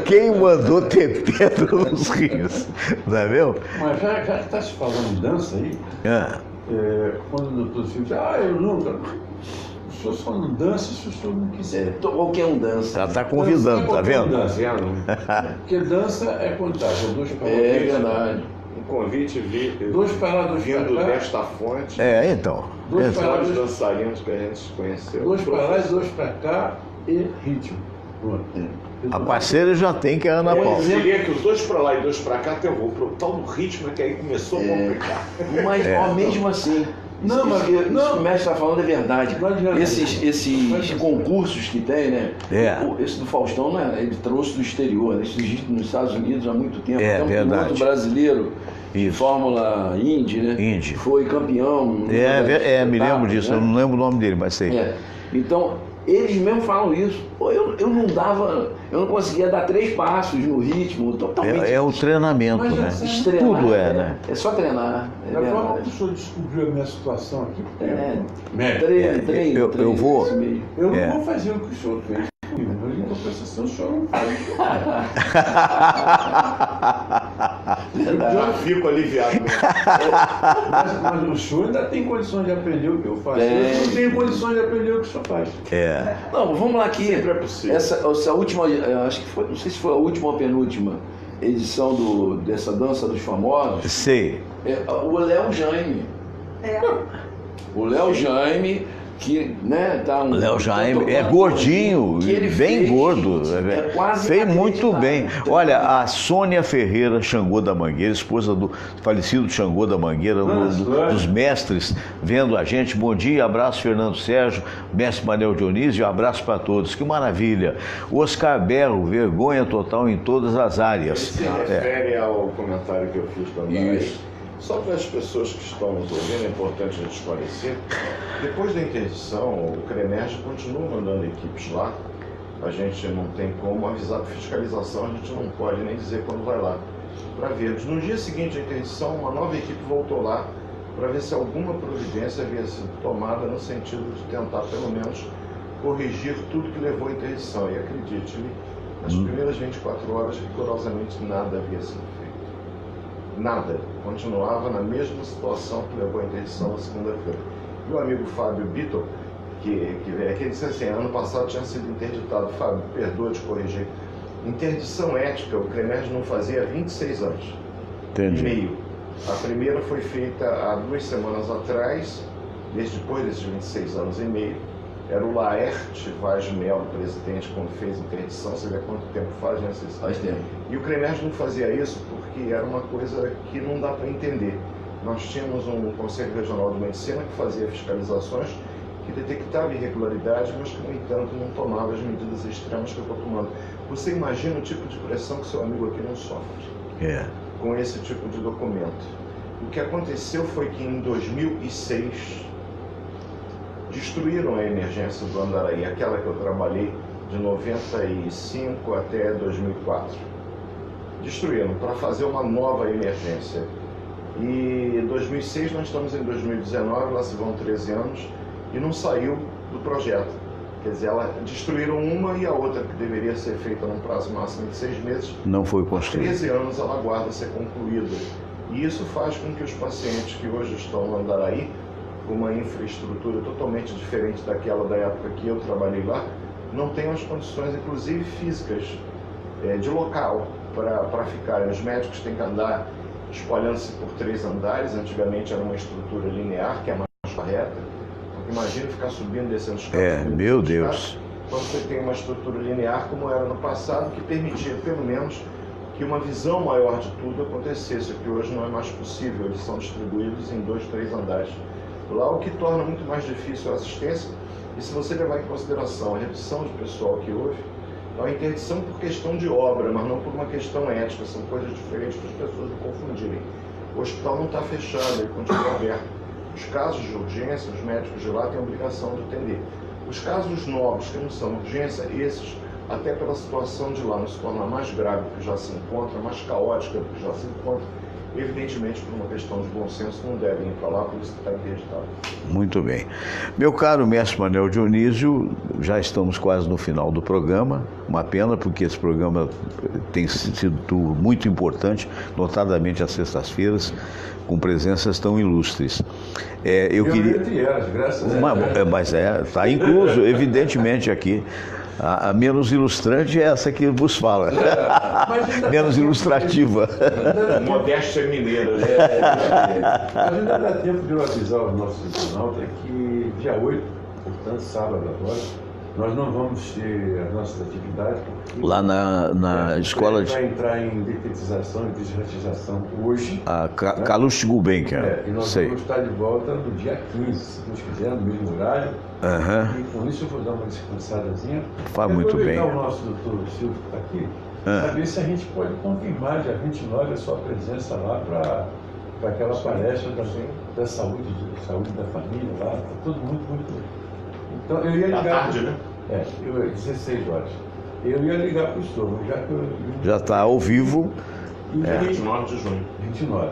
Quem mandou ter pedra nos rios, não é mesmo? Mas já que está se falando de dança aí, quando o doutor Silvio diz, eu nunca... O senhor só não dança se o senhor não quiser. Qualquer um dança. Ela está convidando, tá vendo? Porque dança é contágio. Dois para lá. É verdade. Um convite dois para lá, dois vindo para cá. desta fonte. Então. Dois para lá, dois dançarinos que a gente conheceu. Dois para lá e dois para cá e ritmo. A parceira já tem que é a Ana Paula. Eu diria que os dois para lá e dois para cá, até eu vou pro tal do ritmo que aí começou a complicar. Mas mesmo assim... Não, mas o que o mestre está falando é verdade. Esses concursos que tem, né? Esse do Faustão, né? Ele trouxe do exterior, né? Isso existe nos Estados Unidos há muito tempo. É verdade. Um piloto brasileiro de Fórmula Indy, né? Indy. Foi campeão. Me lembro disso, né? Eu não lembro o nome dele, mas sei. Então, eles mesmo falam isso. Eu não conseguia dar 3 passos no ritmo, totalmente. É o treinamento, né? Tudo né? É só treinar. Da forma que o senhor descobriu a minha situação aqui, treino. Eu vou. Eu não vou fazer o que o senhor fez comigo, mas em compensação o senhor não faz. Eu já fico aliviado. Mas o senhor ainda tem condições de aprender o que eu faço. Eu não tenho condições de aprender o que o senhor faz. Não, vamos lá aqui. Sempre é possível. Essa última, acho que foi, não sei se foi a última ou a penúltima edição dessa Dança dos Famosos. Sei. O Léo Jaime. O Léo Jaime, que, né, tá Léo Jaime é gordinho, bem gordo. Fez muito bem. Olha, a Sônia Ferreira Xangô da Mangueira, esposa do falecido Xangô da Mangueira, dos mestres, vendo a gente. Bom dia, abraço Fernando Sérgio, mestre Manel Dionísio, abraço para todos. Que maravilha. Oscar Berro, vergonha total em todas as áreas. Se refere ao comentário que eu fiz também. Só para as pessoas que estão nos ouvindo, é importante a gente esclarecer. Depois da interdição, o CREMERG continua mandando equipes lá. A gente não tem como avisar para fiscalização, a gente não pode nem dizer quando vai lá para ver. No dia seguinte à interdição, uma nova equipe voltou lá para ver se alguma providência havia sido tomada no sentido de tentar, pelo menos, corrigir tudo que levou à interdição. E acredite-me, nas primeiras 24 horas, rigorosamente nada havia sido feito. Nada. Continuava na mesma situação que levou à interdição na segunda-feira. E o amigo Fábio Bitton, que veio aqui, disse assim, ano passado tinha sido interditado. Fábio, perdoa de corrigir. Interdição ética, o CREMERG não fazia há 26 anos. Entendi. E meio. A primeira foi feita há 2 semanas atrás, desde depois desses 26 anos e meio. Era o Laerte Vaz Melo, presidente, quando fez interdição. Você vê quanto tempo faz, né? Faz tempo. E o CREMERG não fazia isso porque era uma coisa que não dá para entender. Nós tínhamos um Conselho Regional de Medicina que fazia fiscalizações, que detectava irregularidades, mas que, no entanto, não tomava as medidas extremas que eu estou tomando. Você imagina o tipo de pressão que seu amigo aqui não sofre com esse tipo de documento. O que aconteceu foi que, em 2006, destruíram a emergência do Andaraí, aquela que eu trabalhei de 95 até 2004. Destruíram para fazer uma nova emergência. E em 2006 nós estamos em 2019, lá se vão 13 anos, e não saiu do projeto. Quer dizer, destruíram uma e a outra, que deveria ser feita num prazo máximo de 6 meses, não foi construída. 13 anos ela aguarda ser concluída. E isso faz com que os pacientes que hoje estão no Andaraí, com uma infraestrutura totalmente diferente daquela da época que eu trabalhei lá, não tenham as condições, inclusive físicas, de local para ficarem. Os médicos têm que andar espalhando-se por 3 andares. Antigamente era uma estrutura linear, que é mais correta. Imagina ficar subindo e descendo os escadas. Meu Deus. você tem uma estrutura linear como era no passado, que permitia, pelo menos, que uma visão maior de tudo acontecesse, que hoje não é mais possível, eles são distribuídos em 2, 3 andares. Lá, o que torna muito mais difícil a assistência, e se você levar em consideração a redução de pessoal que houve, é uma interdição por questão de obra, mas não por uma questão ética, são coisas diferentes para as pessoas não confundirem. O hospital não está fechado, ele continua aberto. Os casos de urgência, os médicos de lá têm a obrigação de atender. Os casos novos, que não são urgência, esses, até pela situação de lá, não se torna mais grave do que já se encontra, mais caótica do que já se encontra, evidentemente, por uma questão de bom senso, não devem ir para lá, por isso que está interditado. Muito bem. Meu caro mestre Manel Dionísio, já estamos quase no final do programa. Uma pena, porque esse programa tem sido muito importante, notadamente às sextas-feiras, com presenças tão ilustres. Eu queria... entre elas, graças a Deus. Mas está incluso, evidentemente, aqui. A menos ilustrante é essa que vos fala. Menos ilustrativa. Modéstia mineira. Mas ainda dá tempo de eu avisar os nossos internautas que dia 8, portanto, sábado agora, nós não vamos ter as nossas atividades. Lá na escola de... Vai entrar em detetização e desratização hoje. A Calouste Gulbenkian. E nós vamos estar de volta no dia 15, se Deus quiser, no mesmo horário. E com isso eu vou dar uma descansadazinha. Faz muito bem. O nosso doutor Silvio que está aqui, saber se a gente pode confirmar dia 29 a sua presença lá para aquela palestra da saúde da família lá. Está tudo muito. Então eu ia ligar. À tarde, né? 16 horas. Eu ia ligar para o senhor, já que eu. Já está ao vivo. 29 de junho. 29.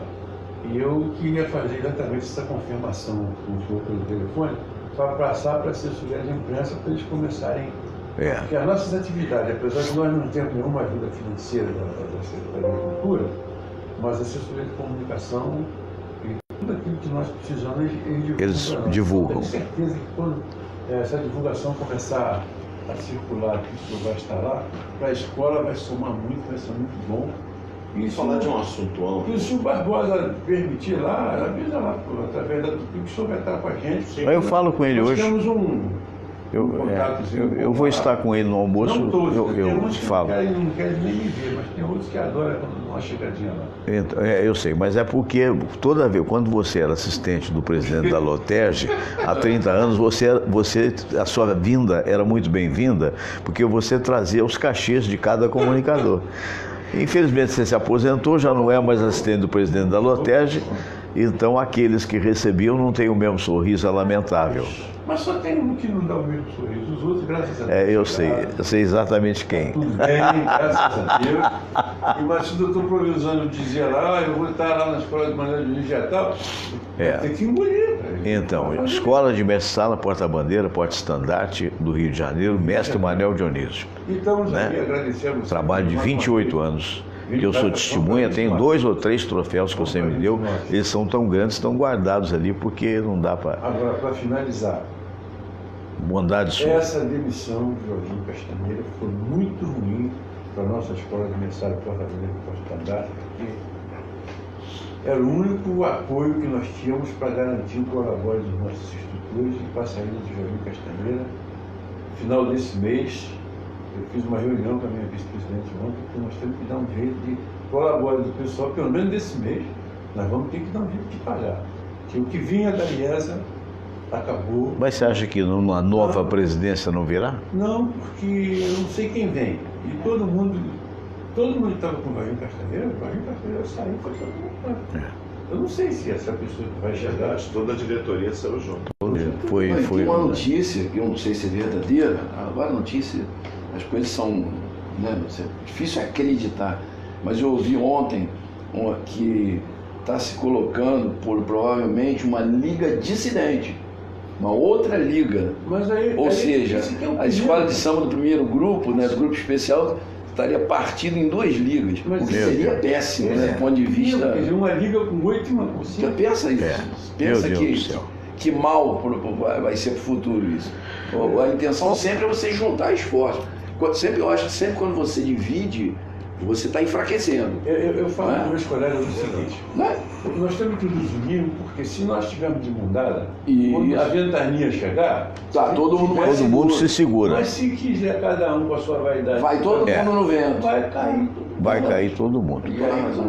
E eu queria fazer exatamente essa confirmação com o senhor pelo telefone, para passar para a assessoria de imprensa para eles começarem. Porque as nossas atividades, apesar de nós não termos nenhuma ajuda financeira da Secretaria de Cultura, mas a assessoria de comunicação e tudo aquilo que nós precisamos, eles divulgam. Tenho certeza que quando essa divulgação começar a circular, que o senhor vai estar lá, para a escola vai somar muito, vai ser muito bom. E falar de um assunto amplo. E se o Barbosa permitir lá, avisa lá, através da Tupi, que o senhor vai estar com a gente. Sim, eu falo com ele nós hoje. Temos eu vou estar com ele no almoço. Não todos, eu falo. Não querem nem me ver, mas tem outros que adoram quando dá uma chegadinha lá. Então, eu sei, mas é porque toda vez, quando você era assistente do presidente da Loterge, há 30 anos, a sua vinda era muito bem-vinda, porque você trazia os cachês de cada comunicador. Infelizmente você se aposentou, já não é mais assistente do presidente da Loterge, então aqueles que recebiam não têm o mesmo sorriso, é lamentável. Mas só tem um que não dá o mesmo sorriso, os outros, graças a Deus. Eu sei exatamente quem. Tudo bem, graças a Deus. Mas se o doutor Provisano dizia lá, eu vou estar lá na escola de Manel Dionísio e tal, tem que engolir. Então, Escola de Mestre Sala, Porta-Bandeira, Porta-Estandarte do Rio de Janeiro, Mestre Manel Dionísio. Então, agradecemos. Trabalho de 28 anos. Que eu sou testemunha, tenho 2 ou 3 troféus que você me deu, eles são tão grandes, estão guardados ali, porque não dá para... Agora, para finalizar, bondade sua. Essa demissão de Jorginho Castanheira foi muito ruim para a nossa escola de mensário Porta-Bandeira e Porta-Estandarte, porque era o único apoio que nós tínhamos para garantir o colabore dos nossos instrutores e para a saída de Jorginho Castanheira. No final desse mês, eu fiz uma reunião com a minha vice-presidente ontem, que nós temos que dar um jeito de colaborar do pessoal, pelo menos desse mês, nós vamos ter que dar um jeito de pagar. Porque o que vinha da IESA acabou. Mas você acha que numa nova presidência não virá? Não, porque eu não sei quem vem. E todo mundo estava com o Jorginho Castanheira saiu, foi todo mundo. Eu não sei se essa pessoa que vai chegar. Toda a diretoria saiu junto. Foi uma notícia, que eu não sei se é verdadeira, agora a notícia, as coisas são, difícil acreditar, mas eu ouvi ontem que está se colocando por provavelmente uma liga dissidente, uma outra liga, ou seja, a escola de samba do primeiro grupo, do grupo especial, estaria partido em 2 ligas, o que seria péssimo, do ponto de vista... Quer dizer, uma liga com 8 e uma com 5. Pensa isso, pensa que mal vai ser para o futuro isso. A intenção sempre é você juntar esforços. Eu acho que sempre quando você divide, você está enfraquecendo. Eu falo para meus colegas o seguinte, nós temos que nos unir, porque se nós estivermos de mão dada, quando a ventania chegar, todo mundo se segura. Mas se quiser cada um com a sua vaidade, vai todo mundo no vento. Vai cair todo mundo.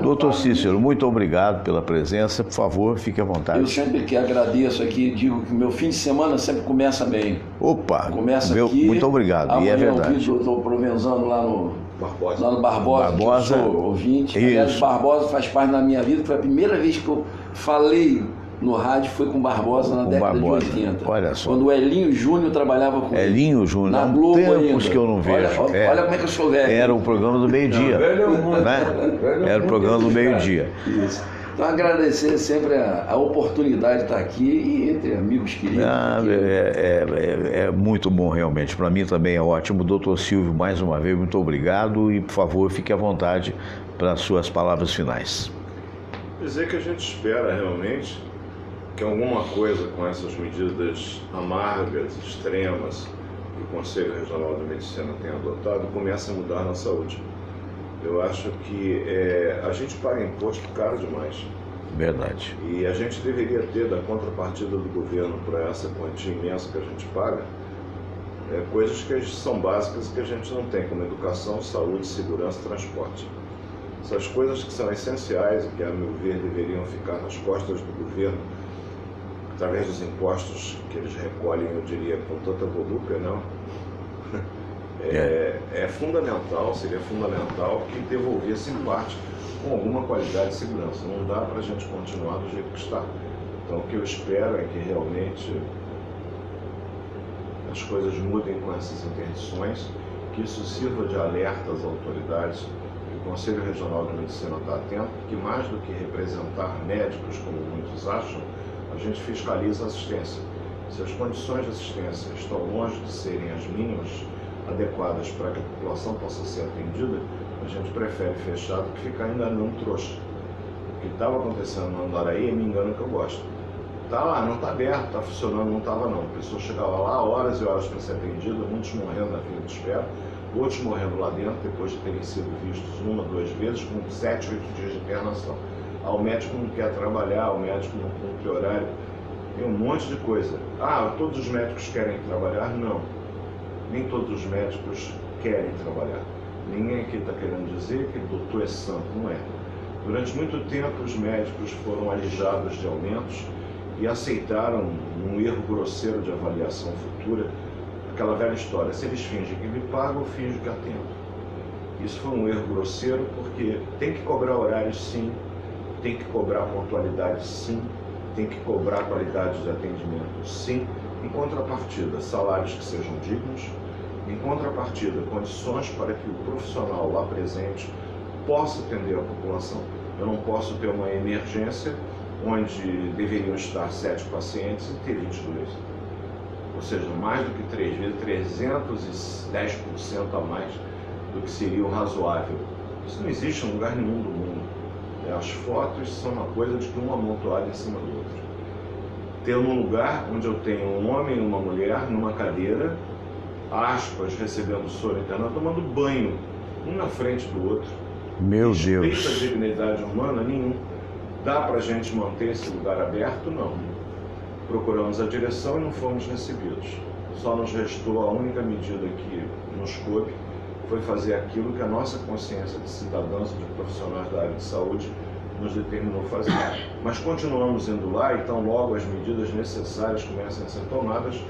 Doutor Cícero, muito obrigado pela presença. Por favor, fique à vontade. Eu sempre que agradeço aqui, digo que meu fim de semana sempre começa bem. Opa! Começa aqui. Muito obrigado. E é verdade. Eu estou Provenzano lá no Barbosa. Que eu sou ouvinte. Aliás, Barbosa faz parte da minha vida. Foi a primeira vez que eu falei no rádio, foi com Barbosa na década de 80. Olha só. Quando o Elinho Júnior trabalhava com ele. Elinho Júnior, na Globo tempos ainda. Que eu não vejo. Olha como é que eu sou velho. Era o programa do meio-dia. Era o programa do meio-dia. Isso. Então, agradecer sempre a oportunidade de estar aqui e entre amigos queridos. É muito bom, realmente. Para mim também é ótimo. Doutor Silvio, mais uma vez, muito obrigado e, por favor, fique à vontade para as suas palavras finais. Dizer que a gente espera realmente que alguma coisa com essas medidas amargas, extremas, que o Conselho Regional de Medicina tem adotado, comece a mudar na saúde. Eu acho que a gente paga imposto caro demais. Verdade. E a gente deveria ter, da contrapartida do governo para essa quantia imensa que a gente paga, coisas que são básicas e que a gente não tem, como educação, saúde, segurança e transporte. Essas coisas que são essenciais e que, a meu ver, deveriam ficar nas costas do governo, através dos impostos que eles recolhem, eu diria, com tanta volúpia, não? É fundamental, seria fundamental que devolvesse em parte com alguma qualidade de segurança. Não dá para a gente continuar do jeito que está. Então o que eu espero é que realmente as coisas mudem com essas interdições, que isso sirva de alerta às autoridades, que o Conselho Regional de Medicina está atento, que mais do que representar médicos, como muitos acham, a gente fiscaliza a assistência. Se as condições de assistência estão longe de serem as mínimas adequadas para que a população possa ser atendida, a gente prefere fechar do que ficar enganando trouxa. O que estava acontecendo no Andaraí me engano que eu gosto. Está lá, não está aberto, está funcionando, não estava não. A pessoa chegava lá horas e horas para ser atendida, muitos morrendo na fila de espera, outros morrendo lá dentro depois de terem sido vistos 1 ou 2 vezes, com 7, 8 dias de internação. O médico não quer trabalhar, o médico não cumpre horário, tem um monte de coisa. Todos os médicos querem trabalhar? Não. Nem todos os médicos querem trabalhar. Ninguém aqui está querendo dizer que o doutor é santo, não é. Durante muito tempo os médicos foram alijados de aumentos e aceitaram um erro grosseiro de avaliação futura, aquela velha história, se eles fingem que me pagam, eu finjo que atendo. Isso foi um erro grosseiro porque tem que cobrar horários sim, tem que cobrar pontualidade sim, tem que cobrar qualidade de atendimento sim, em contrapartida, salários que sejam dignos, em contrapartida, condições para que o profissional lá presente possa atender a população. Eu não posso ter uma emergência onde deveriam estar 7 pacientes e ter 22. Ou seja, mais do que 3 vezes, 310% a mais do que seria o razoável. Isso não existe em lugar nenhum do mundo. As fotos são uma coisa de que um amontoado em cima do outro. Ter um lugar onde eu tenho um homem e uma mulher numa cadeira, aspas, recebendo soro internado, tomando banho, um na frente do outro. Meu Deus. Respeito a dignidade humana? Nenhum. Dá para a gente manter esse lugar aberto? Não. Procuramos a direção e não fomos recebidos. Só nos restou a única medida que nos coube, foi fazer aquilo que a nossa consciência de cidadãos e de profissionais da área de saúde nos determinou fazer. Mas continuamos indo lá e tão logo as medidas necessárias comecem a ser tomadas,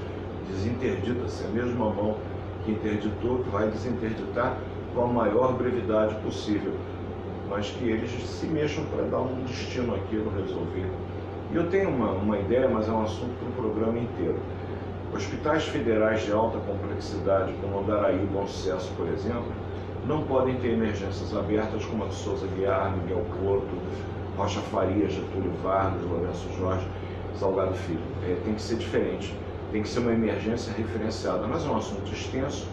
desinterdita-se a mesma mão que interditou, que vai desinterditar com a maior brevidade possível, mas que eles se mexam para dar um destino àquilo, resolver. E eu tenho uma ideia, mas é um assunto para o programa inteiro. Hospitais federais de alta complexidade, como Andaraí e Bom Sucesso, por exemplo, não podem ter emergências abertas como a de Souza Guiar, Miguel Porto, Rocha Faria, Getúlio Vargas, Lourenço Jorge, Salgado Filho. Tem que ser diferente, tem que ser uma emergência referenciada. Mas é um assunto extenso,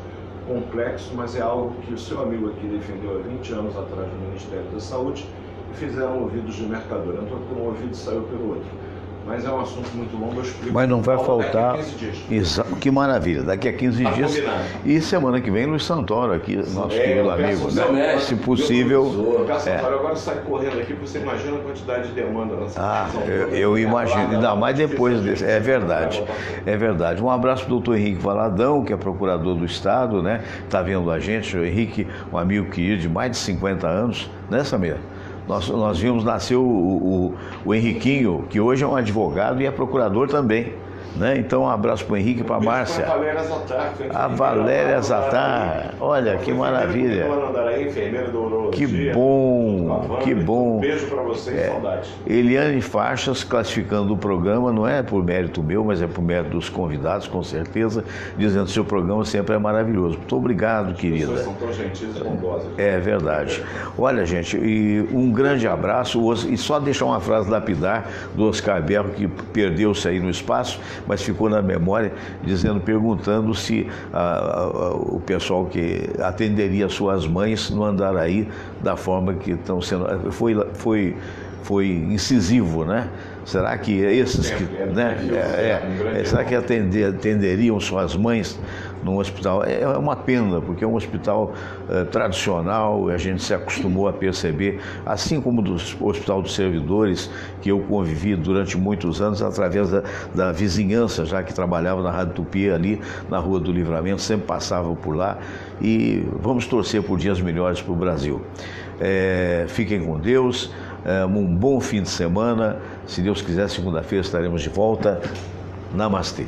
complexo, mas é algo que o seu amigo aqui defendeu há 20 anos atrás no Ministério da Saúde e fizeram ouvidos de mercador. Entrou por um ouvido e saiu pelo outro. Mas é um assunto muito longo, eu explico. Mas não vai faltar. Daqui a 15 dias. Que maravilha, daqui a 15 dias. Combinado. E semana que vem, Luiz Santoro aqui, nosso querido amigo. né? Se possível. O Santoro agora sai correndo aqui, você imagina a quantidade de demanda nessa eu imagino, ainda mais depois desse. É verdade. É verdade. Um abraço para o doutor Henrique Valadão, que é procurador do Estado, né? Está vendo a gente. O Henrique, um amigo querido de mais de 50 anos, né, Samir? Nós vimos nascer o Henriquinho, que hoje é um advogado e é procurador também. Né? Então, um abraço para o Henrique e para a Márcia. A Valéria Zatar, olha que maravilha. Que bom, que bom. Um beijo para vocês, saudades. Eliane Faixas classificando o programa, não é por mérito meu, mas é por mérito dos convidados, com certeza, dizendo que seu programa sempre é maravilhoso. Muito obrigado, querida. As pessoas são tão gentis e bondosas. É verdade. Olha, gente, e um grande abraço, e só deixar uma frase lapidar do Oscar Berro, que perdeu-se aí no espaço, mas ficou na memória, perguntando se o pessoal que atenderia suas mães no Andaraí da forma que estão sendo. Foi incisivo, né? Será que esses que. Né? Será que atenderiam suas mães num hospital? É uma pena, porque é um hospital tradicional, a gente se acostumou a perceber, assim como do Hospital dos Servidores, que eu convivi durante muitos anos através da vizinhança, já que trabalhava na Rádio Tupi, ali na Rua do Livramento, sempre passava por lá, e vamos torcer por dias melhores para o Brasil. Fiquem com Deus, um bom fim de semana. Se Deus quiser, segunda-feira estaremos de volta. Namastê.